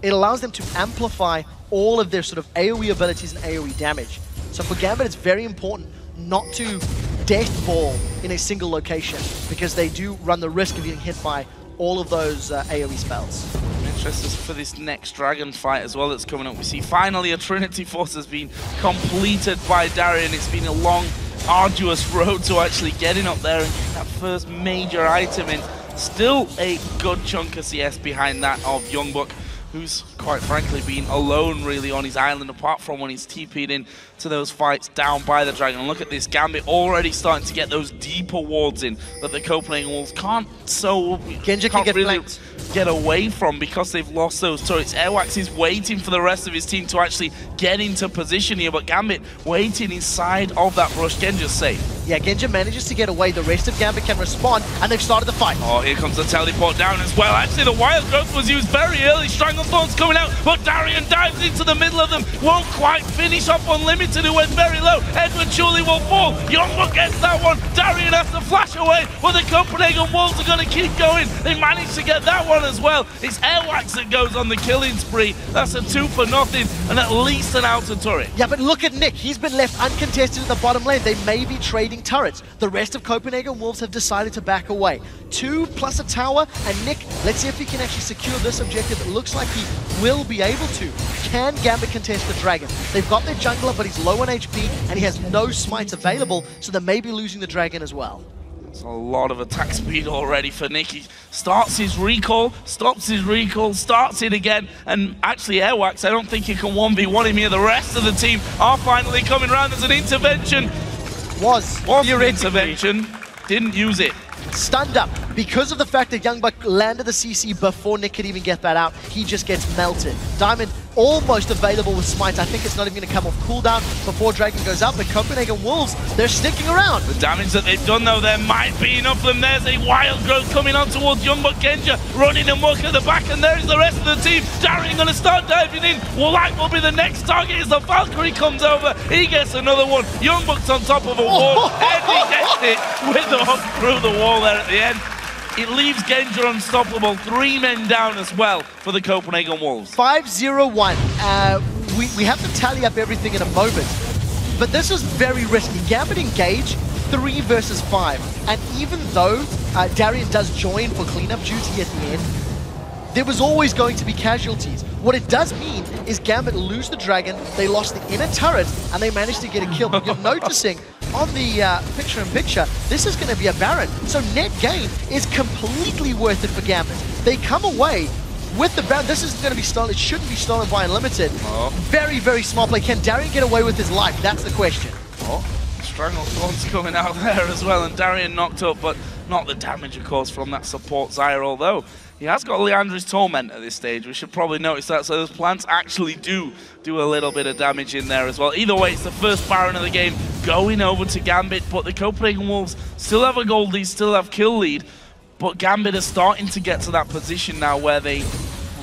it allows them to amplify all of their sort of AoE abilities and AoE damage. So for Gambit, it's very important not to death ball in a single location, because they do run the risk of getting hit by all of those AoE spells. I'm interested for this next Dragon fight as well that's coming up. We see finally a Trinity Force has been completed by Darien. It's been a long, arduous road to actually getting up there and getting that first major item in. Still a good chunk of CS behind that of YoungBuck, who's quite frankly been alone really on his island, apart from when he's TP'd in to those fights down by the Dragon. And look at this, Gambit already starting to get those deeper wards in that the Copenhagen Wolves can't really get away from because they've lost those turrets. Airwaks is waiting for the rest of his team to actually get into position here, but Gambit waiting inside of that brush. Genja's safe. Yeah, Genja manages to get away. The rest of Gambit can respond, and they've started the fight. Oh, here comes the teleport down as well. Actually, the Wild Growth was used very early. Strangle Strangle Thorns coming out, but Darien dives into the middle of them. Won't quite finish off Unlimited, who went very low. Edward surely will fall. YoungBuck gets that one. Darien has to flash away, but the Copenhagen Wolves are going to keep going. They managed to get that one as well. It's Airwaks that goes on the killing spree. That's a 2 for nothing, and at least an outer turret. Yeah, but look at Nick. He's been left uncontested in the bottom lane. They may be trading turrets. The rest of Copenhagen Wolves have decided to back away. 2 plus a tower, and Nick, let's see if he can actually secure this objective. It looks like he will be able to. Can Gambit contest the Dragon? They've got their jungler, but he's low on HP, and he has no smites available, so they may be losing the Dragon as well. There's a lot of attack speed already for Nick. He starts his recall, stops his recall, starts it again, and actually Airwaks, I don't think he can 1v1 him here. The rest of the team are finally coming around. There's an intervention. Was an intervention, didn't use it. Stunned up because of the fact that YoungBuck landed the CC before Nick could even get that out. He just gets melted. Diamond almost available with Smite. I think it's not even going to come off cooldown before Dragon goes up. The Copenhagen Wolves, they're sticking around. The damage that they've done, though, there might be enough of them. There's a wild growth coming on towards YoungBuck. Genja running amok at the back, and there's the rest of the team. Darien going to start diving in. Woolite will be the next target as the Valkyrie comes over. He gets another one. YoungBuck's on top of a wall, and he gets it with the hook through the wall there at the end. It leaves Genja unstoppable. 3 men down as well for the Copenhagen Wolves. 5-0-1. We have to tally up everything in a moment. But this was very risky. Gambit engage 3 versus 5. And even though Darien does join for cleanup duty at the end, there was always going to be casualties. What it does mean is Gambit lose the Dragon, they lost the inner turret, and they managed to get a kill. But you're noticing on the picture-in-picture, this is going to be a Baron. So net gain is completely worth it for Gambit. They come away with the Baron. This isn't going to be stolen. It shouldn't be stolen by Unlimited. Very, very small play. Can Darien get away with his life? That's the question. Strangle Thorns coming out there as well, and Darien knocked up, but not the damage, of course, from that support Zyra, although he has got Leandra's Torment at this stage. We should probably notice that. So those plants actually do a little bit of damage in there as well. Either way, it's the first Baron of the game going over to Gambit, but the Copenhagen Wolves still have a gold lead, still have kill lead, but Gambit is starting to get to that position now where they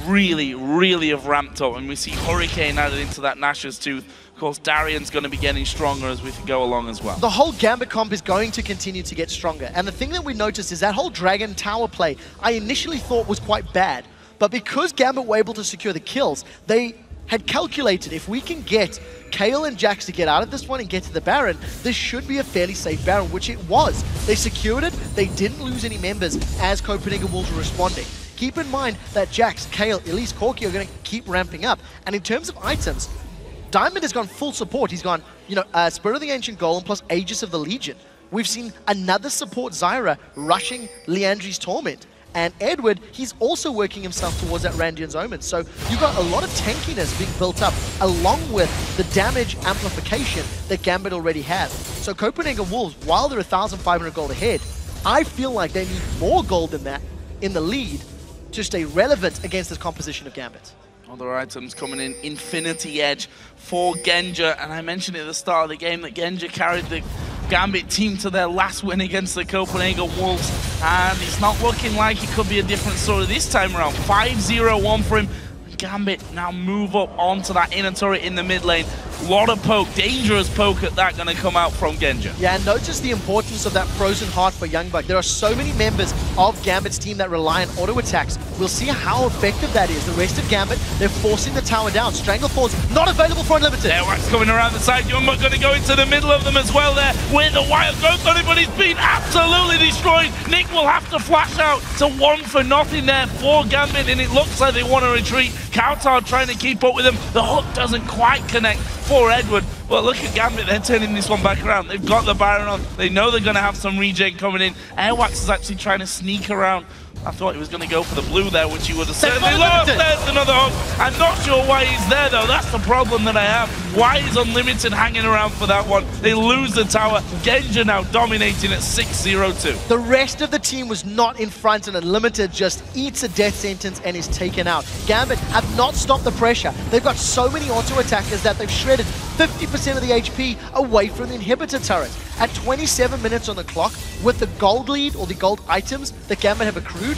really, really have ramped up, and we see Hurricane added into that Nashor's Tooth. Of course, Darien's going to be getting stronger as we go along as well. The whole Gambit comp is going to continue to get stronger. And the thing that we noticed is that whole Dragon Tower play I initially thought was quite bad. But because Gambit were able to secure the kills, they had calculated if we can get Kayle and Jax to get out of this one and get to the Baron, this should be a fairly safe Baron, which it was. They secured it, they didn't lose any members as Copenhagen Wolves were responding. Keep in mind that Jax, Kayle, Elise, Corki are going to keep ramping up. And in terms of items, Diamond has gone full support. He's gone, Spirit of the Ancient Golem plus Aegis of the Legion. We've seen another support Zyra rushing Leandri's Torment. And Eduard, he's also working himself towards that Randian's Omen. So you've got a lot of tankiness being built up along with the damage amplification that Gambit already has. So Copenhagen Wolves, while they're 1,500 gold ahead, I feel like they need more gold than that in the lead to stay relevant against this composition of Gambit. Other items coming in, Infinity Edge for Genja, and I mentioned at the start of the game that Genja carried the Gambit team to their last win against the Copenhagen Wolves, and it's not looking like it could be a different story this time around. 5-0-1 for him. Gambit now move up onto that inner turret in the mid lane. Lot of poke, dangerous poke at that going to come out from Genja. Yeah, and notice the importance of that frozen heart for YoungBuck. There are so many members of Gambit's team that rely on auto attacks. We'll see how effective that is. The rest of Gambit, they're forcing the tower down. Strangle Thorns not available for Unlimited. Airwaks coming around the side. YoungBuck going to go into the middle of them as well there with a wild growth on it, but he's been absolutely destroyed. Nick will have to flash out. It's a 1 for nothing there for Gambit, and it looks like they want to retreat. cowTard trying to keep up with them. The hook doesn't quite connect for Eduard. Well, look at Gambit, they're turning this one back around. They've got the Baron on. They know they're going to have some regen coming in. Airwaks is actually trying to sneak around. I thought he was going to go for the blue there, which he would have certainly lost. There's another hook. I'm not sure why he's there, though. That's the problem that I have. Why is Unlimited hanging around for that one? They lose the tower. Genja now dominating at 6-0-2. The rest of the team was not in front, and Unlimited just eats a death sentence and is taken out. Gambit have not stopped the pressure. They've got so many auto-attackers that they've shredded 50% of the HP away from the inhibitor turret. At 27 minutes on the clock, with the gold lead or the gold items that Gambit have accrued,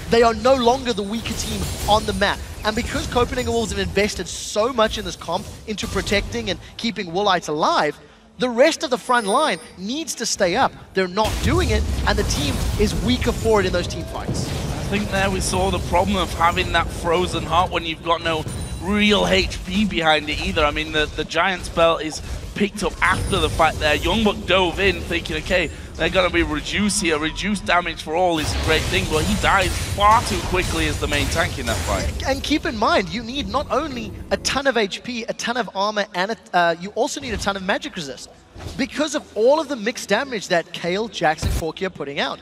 they are no longer the weaker team on the map. And because Copenhagen Wolves have invested so much in this comp into protecting and keeping Woolite alive, the rest of the front line needs to stay up. They're not doing it, and the team is weaker for it in those team fights. I think there we saw the problem of having that frozen heart when you've got no real HP behind it either. I mean, the Giant spell is picked up after the fact there. YoungBuck dove in thinking, okay, they're going to be reduced here. Reduced damage for all is a great thing, but he dies far too quickly as the main tank in that fight. And keep in mind, you need not only a ton of HP, a ton of armor, and you also need a ton of magic resist. Because of all of the mixed damage that Kayle, Jax, and Corki are putting out.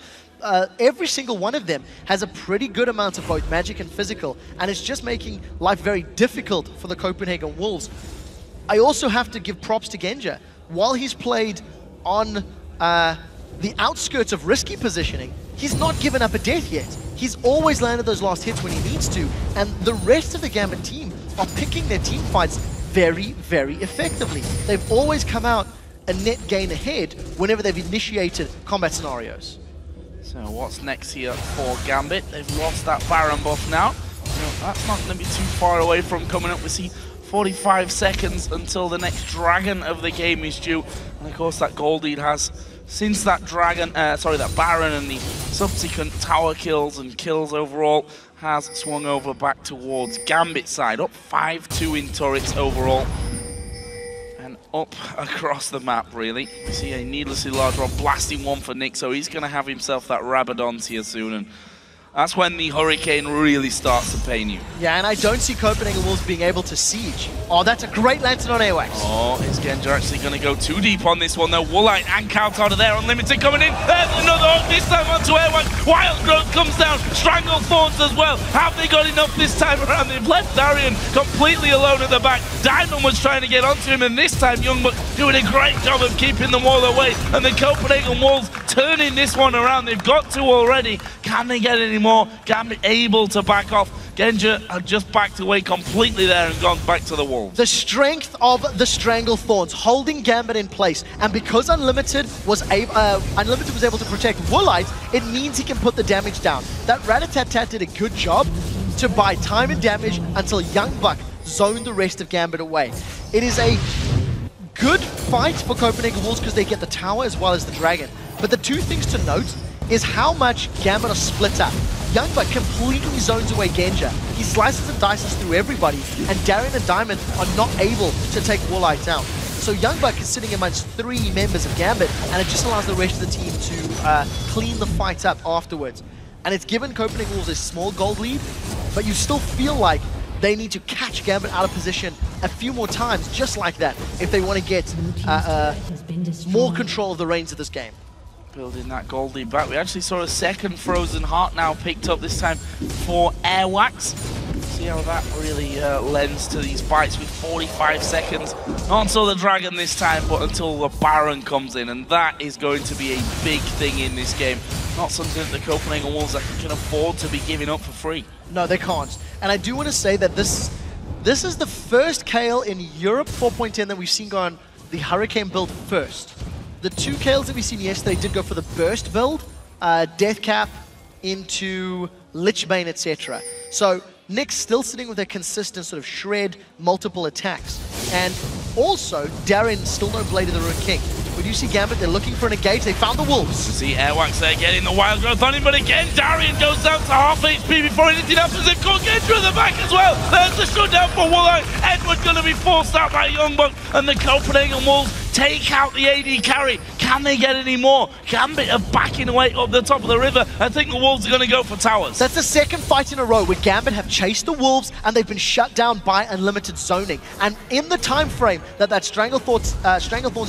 Every single one of them has a pretty good amount of both magic and physical, and it's just making life very difficult for the Copenhagen Wolves. I also have to give props to Genja. While he's played on the outskirts of risky positioning, he's not given up a death yet. He's always landed those last hits when he needs to, and the rest of the Gambit team are picking their team fights very, very effectively. They've always come out a net gain ahead whenever they've initiated combat scenarios. So what's next here for Gambit? They've lost that Baron buff now. So that's not going to be too far away from coming up. We see 45 seconds until the next Dragon of the game is due. And of course that gold lead has, since that Dragon, that Baron and the subsequent tower kills and kills overall, has swung over back towards Gambit's side. Up 5-2 in turrets overall. And up across the map, really. We see a needlessly large rob blasting one for Nick, so he's going to have himself that Rabadons here soon. And that's when the Hurricane really starts to pain you. Yeah, and I don't see Copenhagen Wolves being able to siege. Oh, that's a great lantern on Airwaks. Oh, is Genja actually going to go too deep on this one, though? Woolite and cowTard are there, Unlimited coming in. There's another hook, this time onto Airwaks. Wild Growth comes down, Strangle Thorns as well. Have they got enough this time around? They've left Darien completely alone at the back. Diamond was trying to get onto him, and this time YoungBuck doing a great job of keeping them all away. And the Copenhagen Wolves turning this one around. They've got to already. Can they get any more? Gambit able to back off. Genja have just backed away completely there and gone back to the wall. The strength of the Strangle Thorns holding Gambit in place, and because Unlimited was able to protect Woolite, it means he can put the damage down. That Rat-a-tat-tat did a good job to buy time and damage until YoungBuck zoned the rest of Gambit away. It is a good fight for Copenhagen Wolves because they get the tower as well as the dragon. But the two things to note is how much Gambit are split up. YoungBuck completely zones away Genja. He slices and dices through everybody, and Darien and Diamond are not able to take Woolite out. So YoungBuck is sitting amongst 3 members of Gambit, and it just allows the rest of the team to clean the fight up afterwards. And it's given Copenhagen Wolves a small gold lead, but you still feel like they need to catch Gambit out of position a few more times, just like that, if they want to get more control of the reins of this game. Building that gold lead back. We actually saw a second Frozen Heart now picked up, this time for Airwaks. See how that really lends to these fights with 45 seconds. Not until the Dragon this time, but until the Baron comes in. And that is going to be a big thing in this game. Not something that the Copenhagen Wolves can afford to be giving up for free. No, they can't. And I do want to say that this is the first Kayle in Europe 4.10 that we've seen go on the Hurricane build first. The 2 Kayles that we've seen yesterday did go for the burst build, Death Cap into Lichbane, etc. So Nick's still sitting with a consistent sort of shred, multiple attacks. And also, Darien still no Blade of the Ruined King. We do see Gambit, they're looking for an engage, they found the Wolves. See Airwaks there getting the Wild Growth on him, but again, Darien goes down to half HP before anything happens. They've got Genja at the back as well. There's the shutdown for Woolite. Edward going to be forced out by YoungBuck, and the Copenhagen Wolves take out the AD carry. Can they get any more? Gambit are backing away up the top of the river. I think the Wolves are going to go for towers. That's the second fight in a row where Gambit have chased the Wolves and they've been shut down by Unlimited zoning. And in the time frame that Strangle Thorns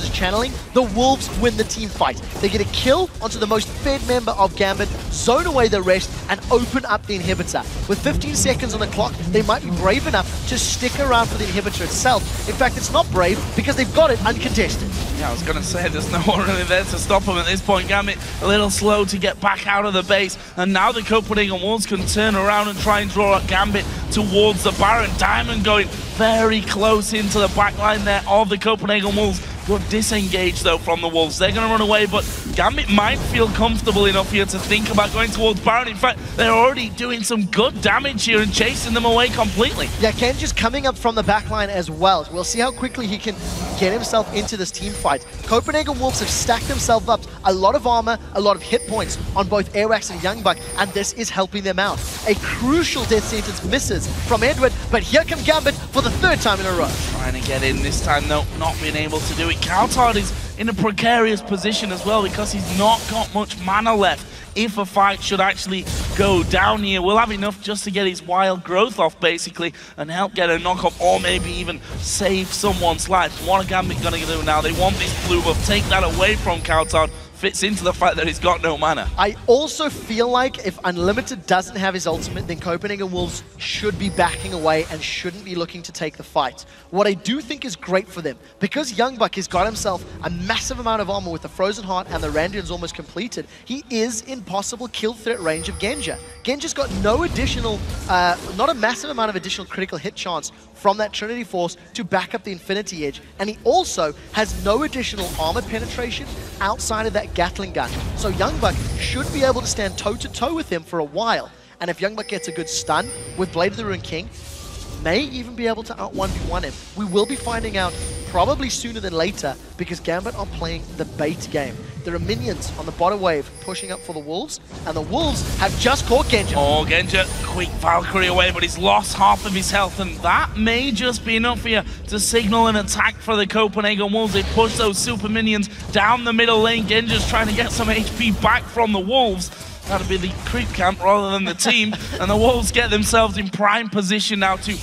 is channeling, the Wolves win the team fight. They get a kill onto the most fed member of Gambit, zone away the rest, and open up the inhibitor. With 15 seconds on the clock, they might be brave enough to stick around for the inhibitor itself. In fact, it's not brave because they've got it uncontested. Yeah, I was going to say, there's no one really there to stop him at this point. Gambit a little slow to get back out of the base, and now the Copenhagen Wolves can turn around and try and draw out Gambit towards the Baron. Diamond going very close into the back line there of the Copenhagen Wolves. Good disengage, though, from the Wolves. They're going to run away, but Gambit might feel comfortable enough here to think about going towards Baron. In fact, they're already doing some good damage here and chasing them away completely. Yeah, Genja's coming up from the backline as well. We'll see how quickly he can get himself into this team fight. Copenhagen Wolves have stacked themselves up a lot of armor, a lot of hit points on both Airwaks and YoungBuck, and this is helping them out. A crucial death sentence misses from Eduard, but here comes Gambit for the 3rd time in a row. Trying to get in this time, though, not being able to do it. cowTard is in a precarious position as well because he's not got much mana left. If a fight should actually go down here, we'll have enough just to get his wild growth off, basically, and help get a knockoff, or maybe even save someone's life. What are Gambit going to do now? They want this blue buff. Take that away from cowTard. Fits into the fact that he's got no mana. I also feel like if Unlimited doesn't have his ultimate, then Copenhagen Wolves should be backing away and shouldn't be looking to take the fight. What I do think is great for them, because YoungBuck has got himself a massive amount of armor with the Frozen Heart and the Randian's almost completed, he is in possible kill threat range of Genja. Genja's got no additional, not a massive amount of additional critical hit chance from that Trinity Force to back up the Infinity Edge, and he also has no additional armor penetration outside of that Gatling gun. So YoungBuck should be able to stand toe-to-toe with him for a while, and if YoungBuck gets a good stun with Blade of the Ruined King, may even be able to out 1v1 him. We will be finding out probably sooner than later because Gambit are playing the bait game. There are minions on the bottom wave pushing up for the Wolves, and the Wolves have just caught Genja. Oh, Genja, quick Valkyrie away, but he's lost half of his health, and that may just be enough here to signal an attack for the Copenhagen Wolves. They push those super minions down the middle lane. Genja's trying to get some HP back from the Wolves. That'll be the creep camp rather than the team, and the Wolves get themselves in prime position now to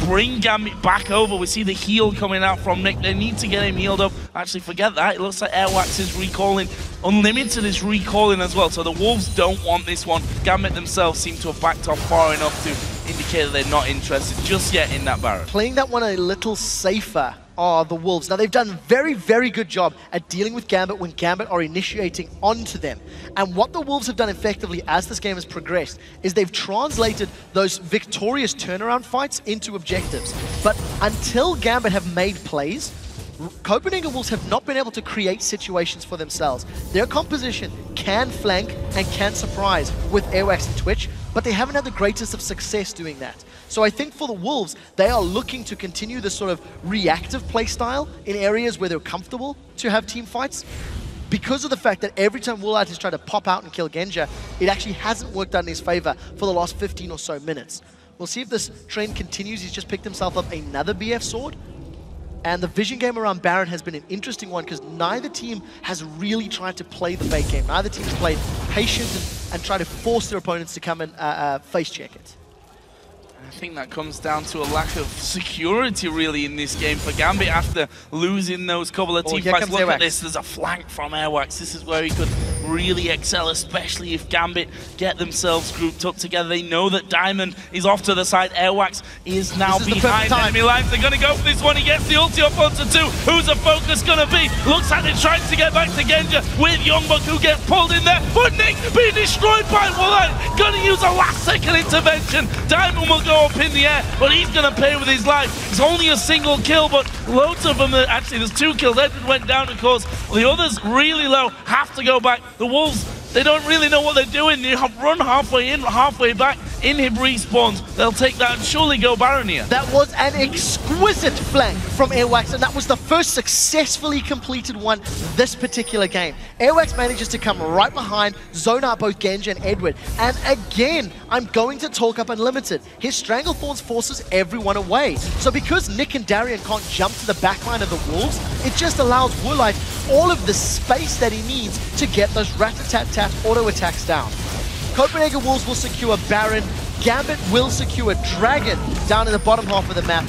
bring Gambit back over. We see the heal coming out from Nick. They need to get him healed up. Actually, forget that. It looks like Airwaks is recalling. Unlimited is recalling as well, so the Wolves don't want this one. Gambit themselves seem to have backed off far enough to indicate that they're not interested just yet in that Baron. Playing that one a little safer are the Wolves. Now, they've done a very, very good job at dealing with Gambit when Gambit are initiating onto them. And what the Wolves have done effectively as this game has progressed is they've translated those victorious turnaround fights into objectives. But until Gambit have made plays, Copenhagen Wolves have not been able to create situations for themselves. Their composition can flank and can surprise with Airwaks and Twitch, but they haven't had the greatest of success doing that. So I think for the Wolves, they are looking to continue this sort of reactive play style in areas where they're comfortable to have team fights. Because of the fact that every time Woolite has tried to pop out and kill Genja, it actually hasn't worked out in his favor for the last 15 or so minutes. We'll see if this trend continues. He's just picked himself up another BF sword. And the vision game around Baron has been an interesting one because neither team has really tried to play the bait game. Neither team has played patient and tried to force their opponents to come and face check it. I think that comes down to a lack of security, really, in this game for Gambit after losing those couple of team fights. Look at this, there's a flank from Airwaks. This is where he could really excel, especially if Gambit get themselves grouped up together. They know that Diamond is off to the side. Airwaks is now behind enemy lines. They're going to go for this one. He gets the ulti up onto 2. Who's the focus going to be? Looks like they're trying to get back to Genja with YoungBuck, who gets pulled in there. But Nick being destroyed by Woolite. Going to use a last-second intervention. Diamond will go up in the air, but he's going to pay with his life. It's only a single kill, but loads of them. Actually, there's 2 kills. Edward went down, of course. The others really low, have to go back. The Wolves, they don't really know what they're doing. They run halfway in, halfway back. Inhib respawns. They'll take that and surely go Baron here. That was an exquisite flank from Airwaks, and that was the first successfully completed one this particular game. Airwaks manages to come right behind, zone out both Genja and Eduard. And again, I'm going to talk up Unlimited. His Stranglethorns forces everyone away. So because Nick and Darien can't jump to the backline of the Wolves, it just allows Woolite all of the space that he needs to get those rat-a-tat-tat auto-attacks down. Copenhagen Wolves will secure Baron. Gambit will secure Dragon down in the bottom half of the map.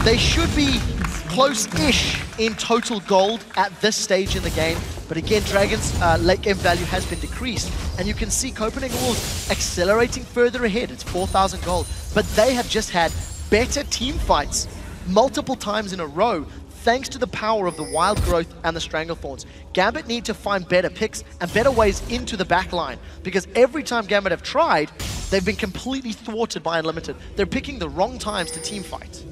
They should be close-ish in total gold at this stage in the game. But again, Dragon's late game value has been decreased. And you can see Copenhagen Wolves accelerating further ahead. It's 4,000 gold. But they have just had better team fights multiple times in a row, thanks to the power of the wild growth and the Stranglethorns. Gambit need to find better picks and better ways into the backline, because every time Gambit have tried, they've been completely thwarted by Unlimited. They're picking the wrong times to team fight.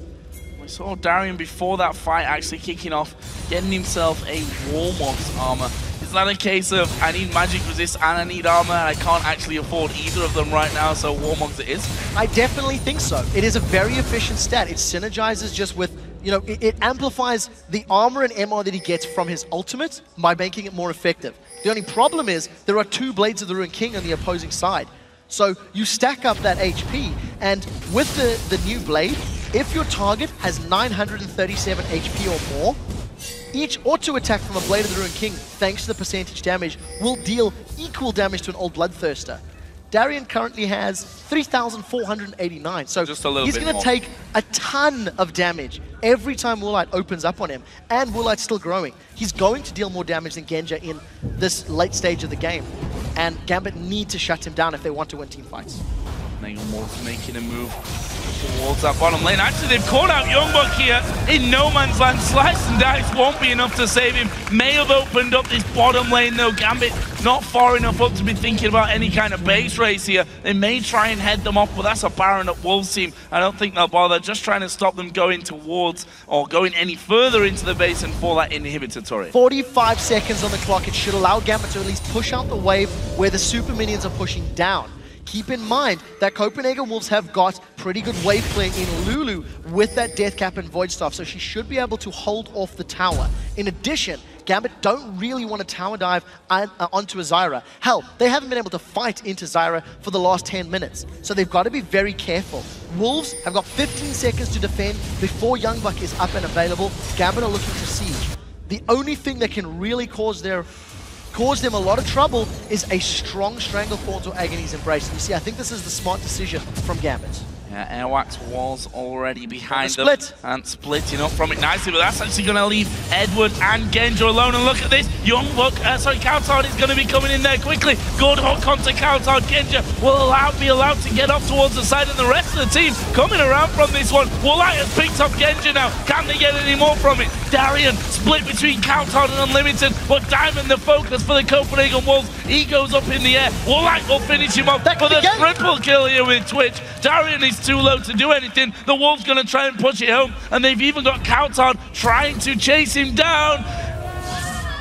We saw Darien before that fight actually kicking off, getting himself a Warmox armor. It's not a case of I need magic resist and I need armor and I can't actually afford either of them right now, so Warmox it is. I definitely think so. It is a very efficient stat. It synergizes just with, you know, it amplifies the armor and MR that he gets from his ultimate by making it more effective. The only problem is there are 2 Blades of the Ruined King on the opposing side. So you stack up that HP, and with the new blade, if your target has 937 HP or more, each auto attack from a Blade of the Ruined King, thanks to the percentage damage, will deal equal damage to an old Bloodthirster. Darien currently has 3,489, so just a little he's bit going to take a ton of damage every time Woolite opens up on him, and Woolite's still growing. He's going to deal more damage than Genja in this late stage of the game, and Gambit need to shut him down if they want to win team fights. Wolves making a move towards that bottom lane. Actually, they've caught out YoungBuck here in no man's land. Slice and dice won't be enough to save him. May have opened up this bottom lane though. Gambit not far enough up to be thinking about any kind of base race here. They may try and head them off, but that's a Baron up Wolves team. I don't think they'll bother. Just trying to stop them going towards or going any further into the base and for that inhibitor turret. 45 seconds on the clock. It should allow Gambit to at least push out the wave where the super minions are pushing down. Keep in mind that Copenhagen Wolves have got pretty good wave play in Lulu with that Death Cap and Void Staff, so she should be able to hold off the tower. In addition, Gambit don't really want to tower dive onto a Zyra. Hell, they haven't been able to fight into Zyra for the last 10 minutes, so they've got to be very careful. Wolves have got 15 seconds to defend before YoungBuck is up and available. Gambit are looking to siege. The only thing that can really cause them a lot of trouble is a strong Stranglethorns or Agony's Embrace. You see, I think this is the smart decision from Gambit. Yeah, Airwaks was already behind them. Split. And splitting up from it nicely, but that's actually going to leave Eduard and Genja alone. And look at this, cowTard is going to be coming in there quickly. Good hook onto cowTard. Genja will be allowed to get up towards the side, and the rest of the team coming around from this one. Woolite has picked up Genja now. Can they get any more from it? Darien split between cowTard and Unlimited, but Diamond the focus for the Copenhagen Wolves. He goes up in the air. Woolite will finish him off for the triple kill here with Twitch. Darien is too low to do anything. The Wolves going to try and push it home, and they've even got cowTard trying to chase him down.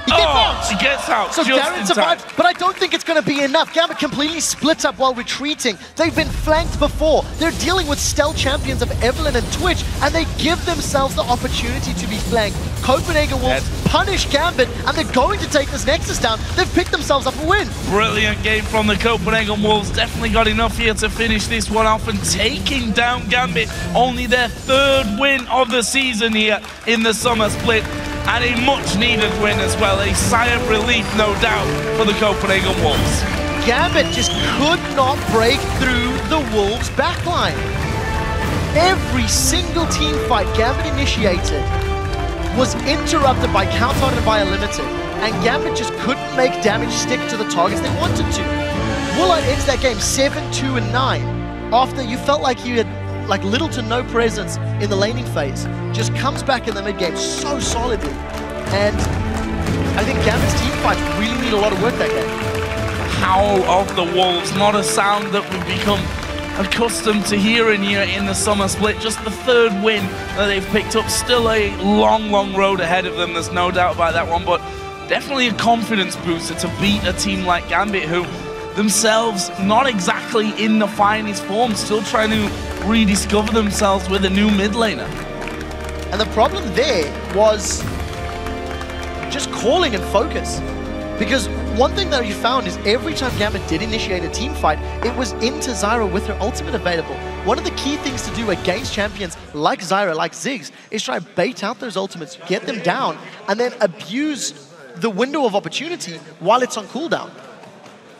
He gets out. So Darien survives, but I don't think it's going to be enough. Gambit completely splits up while retreating. They've been flanked before. They're dealing with stealth champions of Evelynn and Twitch, and they give themselves the opportunity to be flanked. Copenhagen Wolves punish Gambit, and they're going to take this Nexus down. They've picked themselves up a win. Brilliant game from the Copenhagen Wolves. Definitely got enough here to finish this one off and taking down Gambit. Only their 3rd win of the season here in the summer split. And a much-needed win as well. A sigh of relief, no doubt, for the Copenhagen Wolves. Gambit just could not break through the Wolves' backline. Every single team fight Gambit initiated was interrupted by cowTard and by Unlimited, and Gambit just couldn't make damage stick to the targets they wanted to. Woolite ends that game 7-2-9 after you felt like you had little to no presence in the laning phase. Just comes back in the mid game so solidly, and I think Gambit's team fights really need a lot of work that game. Howl of the Wolves, not a sound that we've become accustomed to hearing here in the summer split. Just the 3rd win that they've picked up. Still a long, long road ahead of them, there's no doubt about that one, but definitely a confidence booster to beat a team like Gambit, who themselves not exactly in the finest form, still trying to rediscover themselves with a new mid laner. And the problem there was just calling and focus. Because one thing that you found is every time Gambit did initiate a team fight, it was into Zyra with her ultimate available. One of the key things to do against champions like Zyra, like Ziggs, is try to bait out those ultimates, get them down, and then abuse the window of opportunity while it's on cooldown.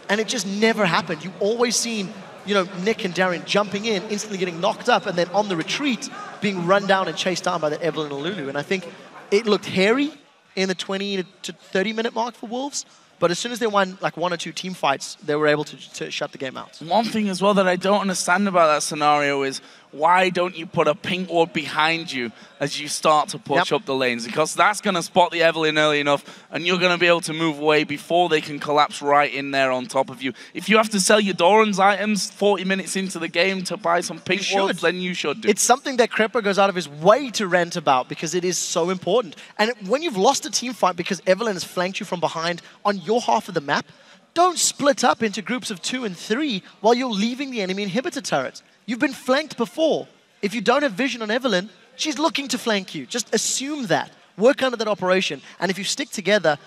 And it just never happened. You always seen, you know, Nick and Darien jumping in, instantly getting knocked up, and then on the retreat, being run down and chased down by that Evelynn and Lulu. And I think it looked hairy in the 20 to 30 minute mark for Wolves, but as soon as they won like 1 or 2 team fights, they were able to shut the game out. One thing as well that I don't understand about that scenario is why don't you put a pink ward behind you as you start to push up the lanes? Because that's going to spot the Evelynn early enough, and you're going to be able to move away before they can collapse right in there on top of you. If you have to sell your Doran's items 40 minutes into the game to buy some pink wards, then you should do. It's something that Krepo goes out of his way to rant about because it is so important. And when you've lost a team fight because Evelynn has flanked you from behind on your half of the map, don't split up into groups of 2 and 3 while you're leaving the enemy inhibitor turrets. You've been flanked before. If you don't have vision on Evelynn, she's looking to flank you. Just assume that. Work under that operation. And if you stick together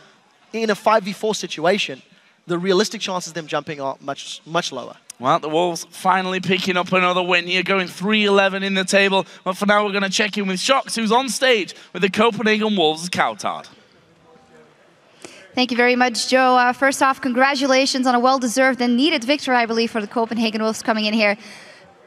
in a 5v4 situation, the realistic chances of them jumping are much, much lower. Well, the Wolves finally picking up another win here, going 3-11 in the table. But for now, we're going to check in with Shox, who's on stage with the Copenhagen Wolves' cowTard. Thank you very much, Joe. First off, congratulations on a well-deserved and needed victory, I believe, for the Copenhagen Wolves coming in here.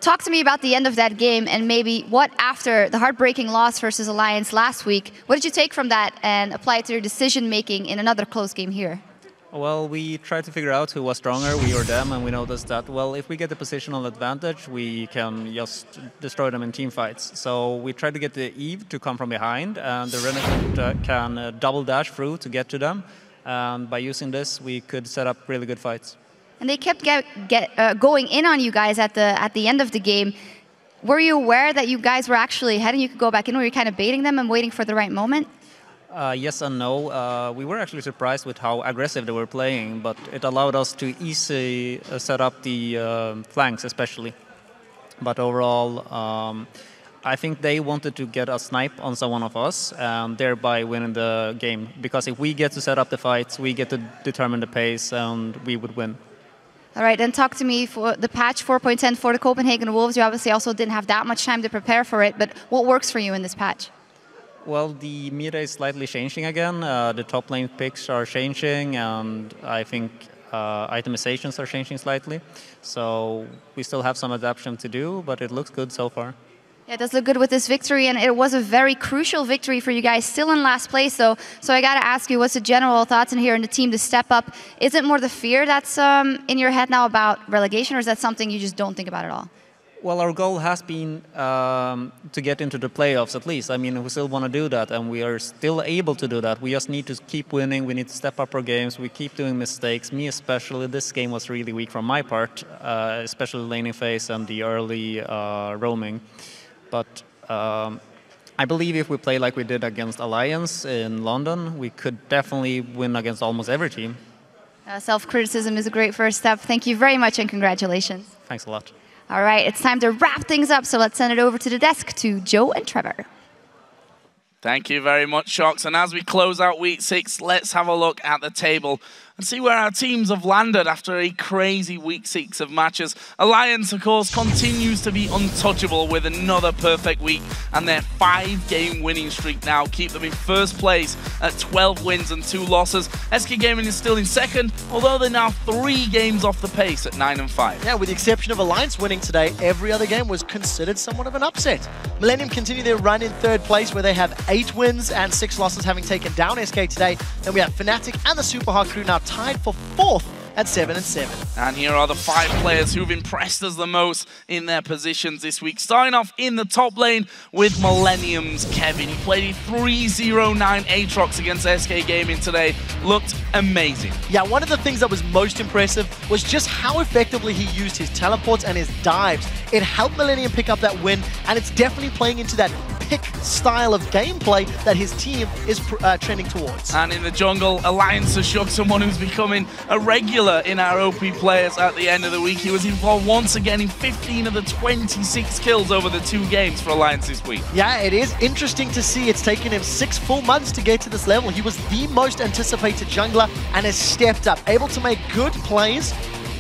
Talk to me about the end of that game and maybe what, after the heartbreaking loss versus Alliance last week, what did you take from that and apply it to your decision-making in another close game here? Well, we tried to figure out who was stronger, we or them, and we noticed that, well, if we get the positional advantage, we can just destroy them in team fights. So we tried to get the Eve to come from behind, and the Renekton can double dash through to get to them. And by using this, we could set up really good fights. And they kept going in on you guys at the end of the game. Were you aware that you guys were actually ahead and you could go back in? Were you kind of baiting them and waiting for the right moment? Yes and no. We were actually surprised with how aggressive they were playing, but it allowed us to easily set up the flanks especially. But overall, I think they wanted to get a snipe on someone of us and thereby winning the game. Because if we get to set up the fights, we get to determine the pace and we would win. All right, then talk to me for the patch 4.10 for the Copenhagen Wolves. You obviously also didn't have that much time to prepare for it, but what works for you in this patch? Well, the meta is slightly changing again. The top lane picks are changing, and I think itemizations are changing slightly. So we still have some adaptation to do, but it looks good so far. Yeah, it does look good with this victory, and it was a very crucial victory for you guys, still in last place though. So I gotta ask you, what's the general thoughts in here in the team to step up? Is it more the fear that's in your head now about relegation, or is that something you just don't think about at all? Well, our goal has been to get into the playoffs at least. I mean, we still want to do that, and we are still able to do that. We just need to keep winning. We need to step up our games. We keep doing mistakes. Me especially, this game was really weak from my part, especially laning phase and the early roaming. But I believe if we play like we did against Alliance in London, we could definitely win against almost every team. Self-criticism is a great first step. Thank you very much and congratulations. Thanks a lot. All right, it's time to wrap things up, so let's send it over to the desk to Joe and Trevor. Thank you very much, Shox. And as we close out week 6, let's have a look at the table and see where our teams have landed after a crazy week 6 of matches. Alliance, of course, continues to be untouchable with another perfect week, and their 5-game winning streak now keep them in first place at 12 wins and 2 losses. SK Gaming is still in second, although they're now 3 games off the pace at 9 and 5. Yeah, with the exception of Alliance winning today, every other game was considered somewhat of an upset. Millennium continue their run in third place, where they have 8 wins and 6 losses, having taken down SK today. Then we have Fnatic and the Super Hard crew now tied for 4th at 7 and 7. And here are the 5 players who've impressed us the most in their positions this week. Starting off in the top lane with Millennium's Kevin. He played a 3-0-9 Aatrox against SK Gaming today. Looked amazing. Yeah, one of the things that was most impressive was just how effectively he used his teleports and his dives. It helped Millennium pick up that win, and it's definitely playing into that pick style of gameplay that his team is trending towards. And in the jungle, Alliance has shook someone who's becoming a regular in our OP players at the end of the week. He was involved once again in 15 of the 26 kills over the 2 games for Alliance this week. Yeah, it is interesting to see it's taken him 6 full months to get to this level. He was the most anticipated jungler and has stepped up, able to make good plays.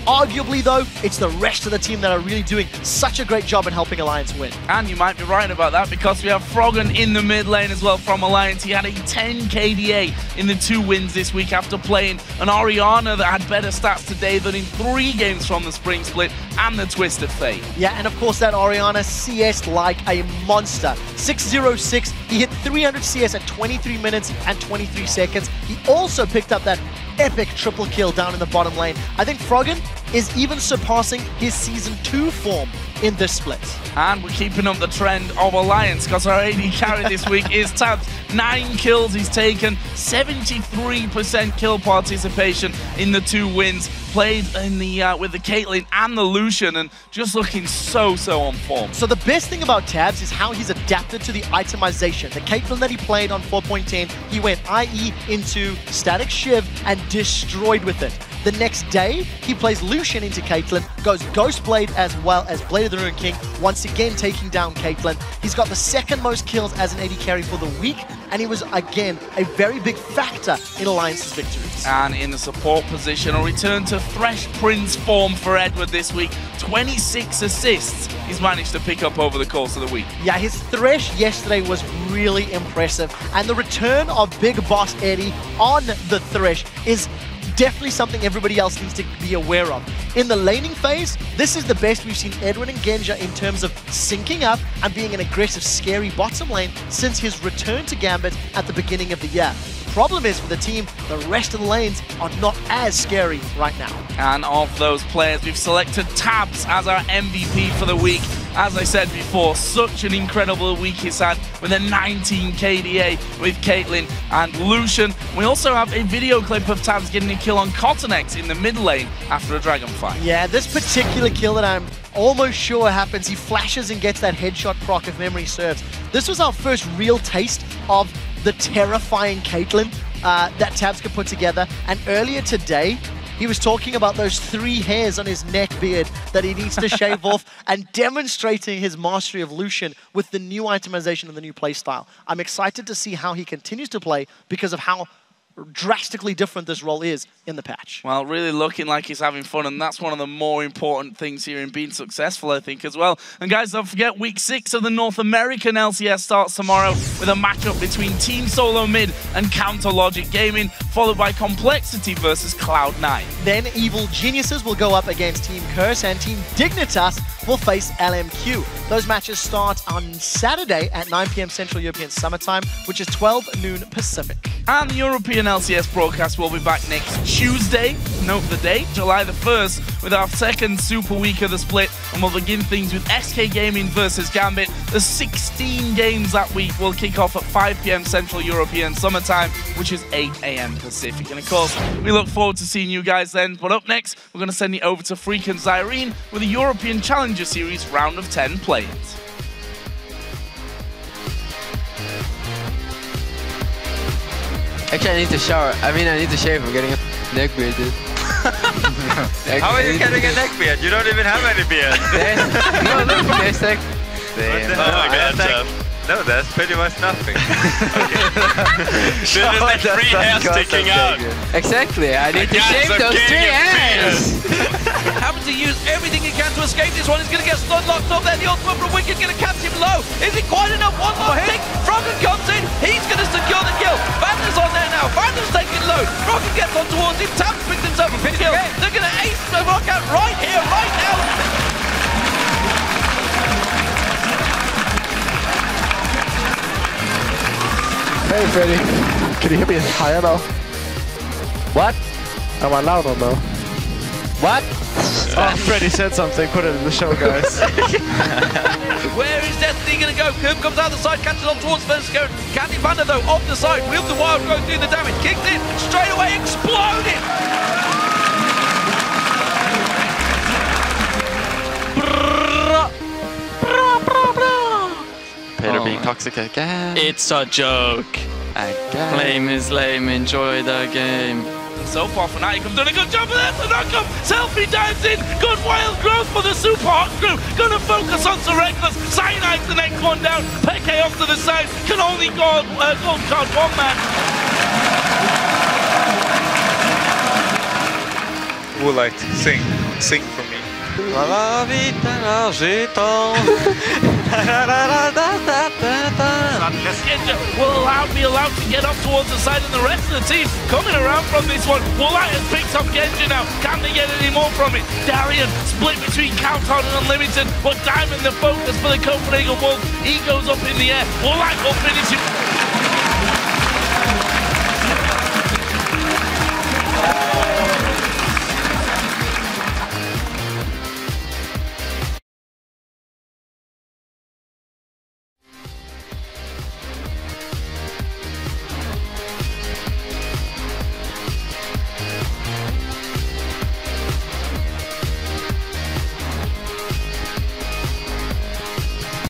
Arguably, though, it's the rest of the team that are really doing such a great job in helping Alliance win. And you might be right about that, because we have Froggen in the mid lane as well from Alliance. He had a 10 KDA in the 2 wins this week after playing an Orianna that had better stats today than in 3 games from the Spring Split and the Twisted Fate. Yeah, and of course that Orianna CS like a monster. 606, he hit 300 CS at 23 minutes and 23 seconds. He also picked up that epic triple kill down in the bottom lane. I think Froggen is even surpassing his Season 2 form in this split. And we're keeping up the trend of Alliance because our AD carry this week is tabs. 9 kills he's taken, 73% kill participation in the 2 wins. Played in the with the Caitlyn and the Lucian and just looking so on form. So the best thing about tabs is how he's adapted to the itemization. The Caitlyn that he played on 4.10, he went IE into Static Shiv and destroyed with it. The next day, he plays Lucian into Caitlyn, goes Ghostblade as well as Blade of the Ruined King, once again taking down Caitlyn. He's got the 2nd most kills as an AD carry for the week, and he was, again, a very big factor in Alliance's victories. And in the support position, a return to Thresh Prince form for Eduard this week. 26 assists he's managed to pick up over the course of the week. Yeah, his Thresh yesterday was really impressive, and the return of Big Boss Eddie on the Thresh is definitely something everybody else needs to be aware of. In the laning phase, this is the best we've seen Eduard and Genja in terms of syncing up and being an aggressive, scary bottom lane since his return to Gambit at the beginning of the year. The problem is for the team, the rest of the lanes are not as scary right now. And of those players, we've selected tabs as our MVP for the week. As I said before, such an incredible week he's had with a 19 KDA with Caitlyn and Lucian. We also have a video clip of tabs getting a kill on Cottonex in the mid lane after a dragon fight. Yeah, this particular kill that I'm almost sure happens, he flashes and gets that headshot proc if memory serves. This was our first real taste of the terrifying Caitlyn that tabs could put together. And earlier today, he was talking about those 3 hairs on his neck beard that he needs to shave off and demonstrating his mastery of Lucian with the new itemization and the new playstyle. I'm excited to see how he continues to play because of how drastically different this role is in the patch. Well, really looking like he's having fun, and that's one of the more important things here in being successful, I think, as well. And guys, don't forget, Week 6 of the North American LCS starts tomorrow with a matchup between Team Solo Mid and Counter Logic Gaming, followed by Complexity versus Cloud9. Then Evil Geniuses will go up against Team Curse, and Team Dignitas will face LMQ. Those matches start on Saturday at 9 PM Central European Summertime, which is 12 noon Pacific. And the European LCS broadcast will be back next Tuesday, note the date, July the 1st, with our 2nd Super Week of the split, and we'll begin things with SK Gaming versus Gambit. The 16 games that week will kick off at 5 PM Central European Summertime, which is 8 AM Pacific. And of course, we look forward to seeing you guys then. But up next, we're going to send it over to Freak and Zyrene with the European Challenger Series round of 10 play-ins. Actually, I need to shower. I mean, I need to shave. I'm getting a neck beard, dude. How are you getting a neck beard? You don't even have any beard. No, look, there's like... Damn. Oh my god, Jeff. No, that's pretty much nothing. There's like 3 hairs sticking out. Exactly, I need to shave those 3 hairs. Having to use everything he can to escape this one. He's going to get stun locked up there. The ultimate from Wicked going to catch him low. Is it quite enough? One more hit. Froggen comes in. He's going to secure the kill. Vander's on there now. Vander's taking low. Froggen gets on towards him. Tabs picks himself up a kill. They're going to ace the knockout right here, right now. Hey Freddy, can you hear me higher now? What? Am I loud or no? What? Oh, Freddy said something, put it in the show, guys. Where is Destiny going to go? Karim comes out the side, catches on towards Vesco. Candy Panda though, off the side, with the wild going through the damage, kicks in, straight away exploded! Petar being toxic again. It's a joke. Again. Lame is lame, enjoy the game. So far, Fnatic have done a good job of that. The knock-up, Selfie dives in. Good wild growth for the Super Hot crew. Gonna focus on Reckless. Cyanide's the next one down. Peke off to the side. Can only gold card 1 man. Woolite, sing for me. Will be allowed to get up towards the side, and the rest of the team coming around from this one. Woolite has picked up Genja now. Can they get any more from it? Darien split between cowTard and Unlimited, but Diamond the focus for the Copenhagen Wolves. He goes up in the air. Woolite will finish it.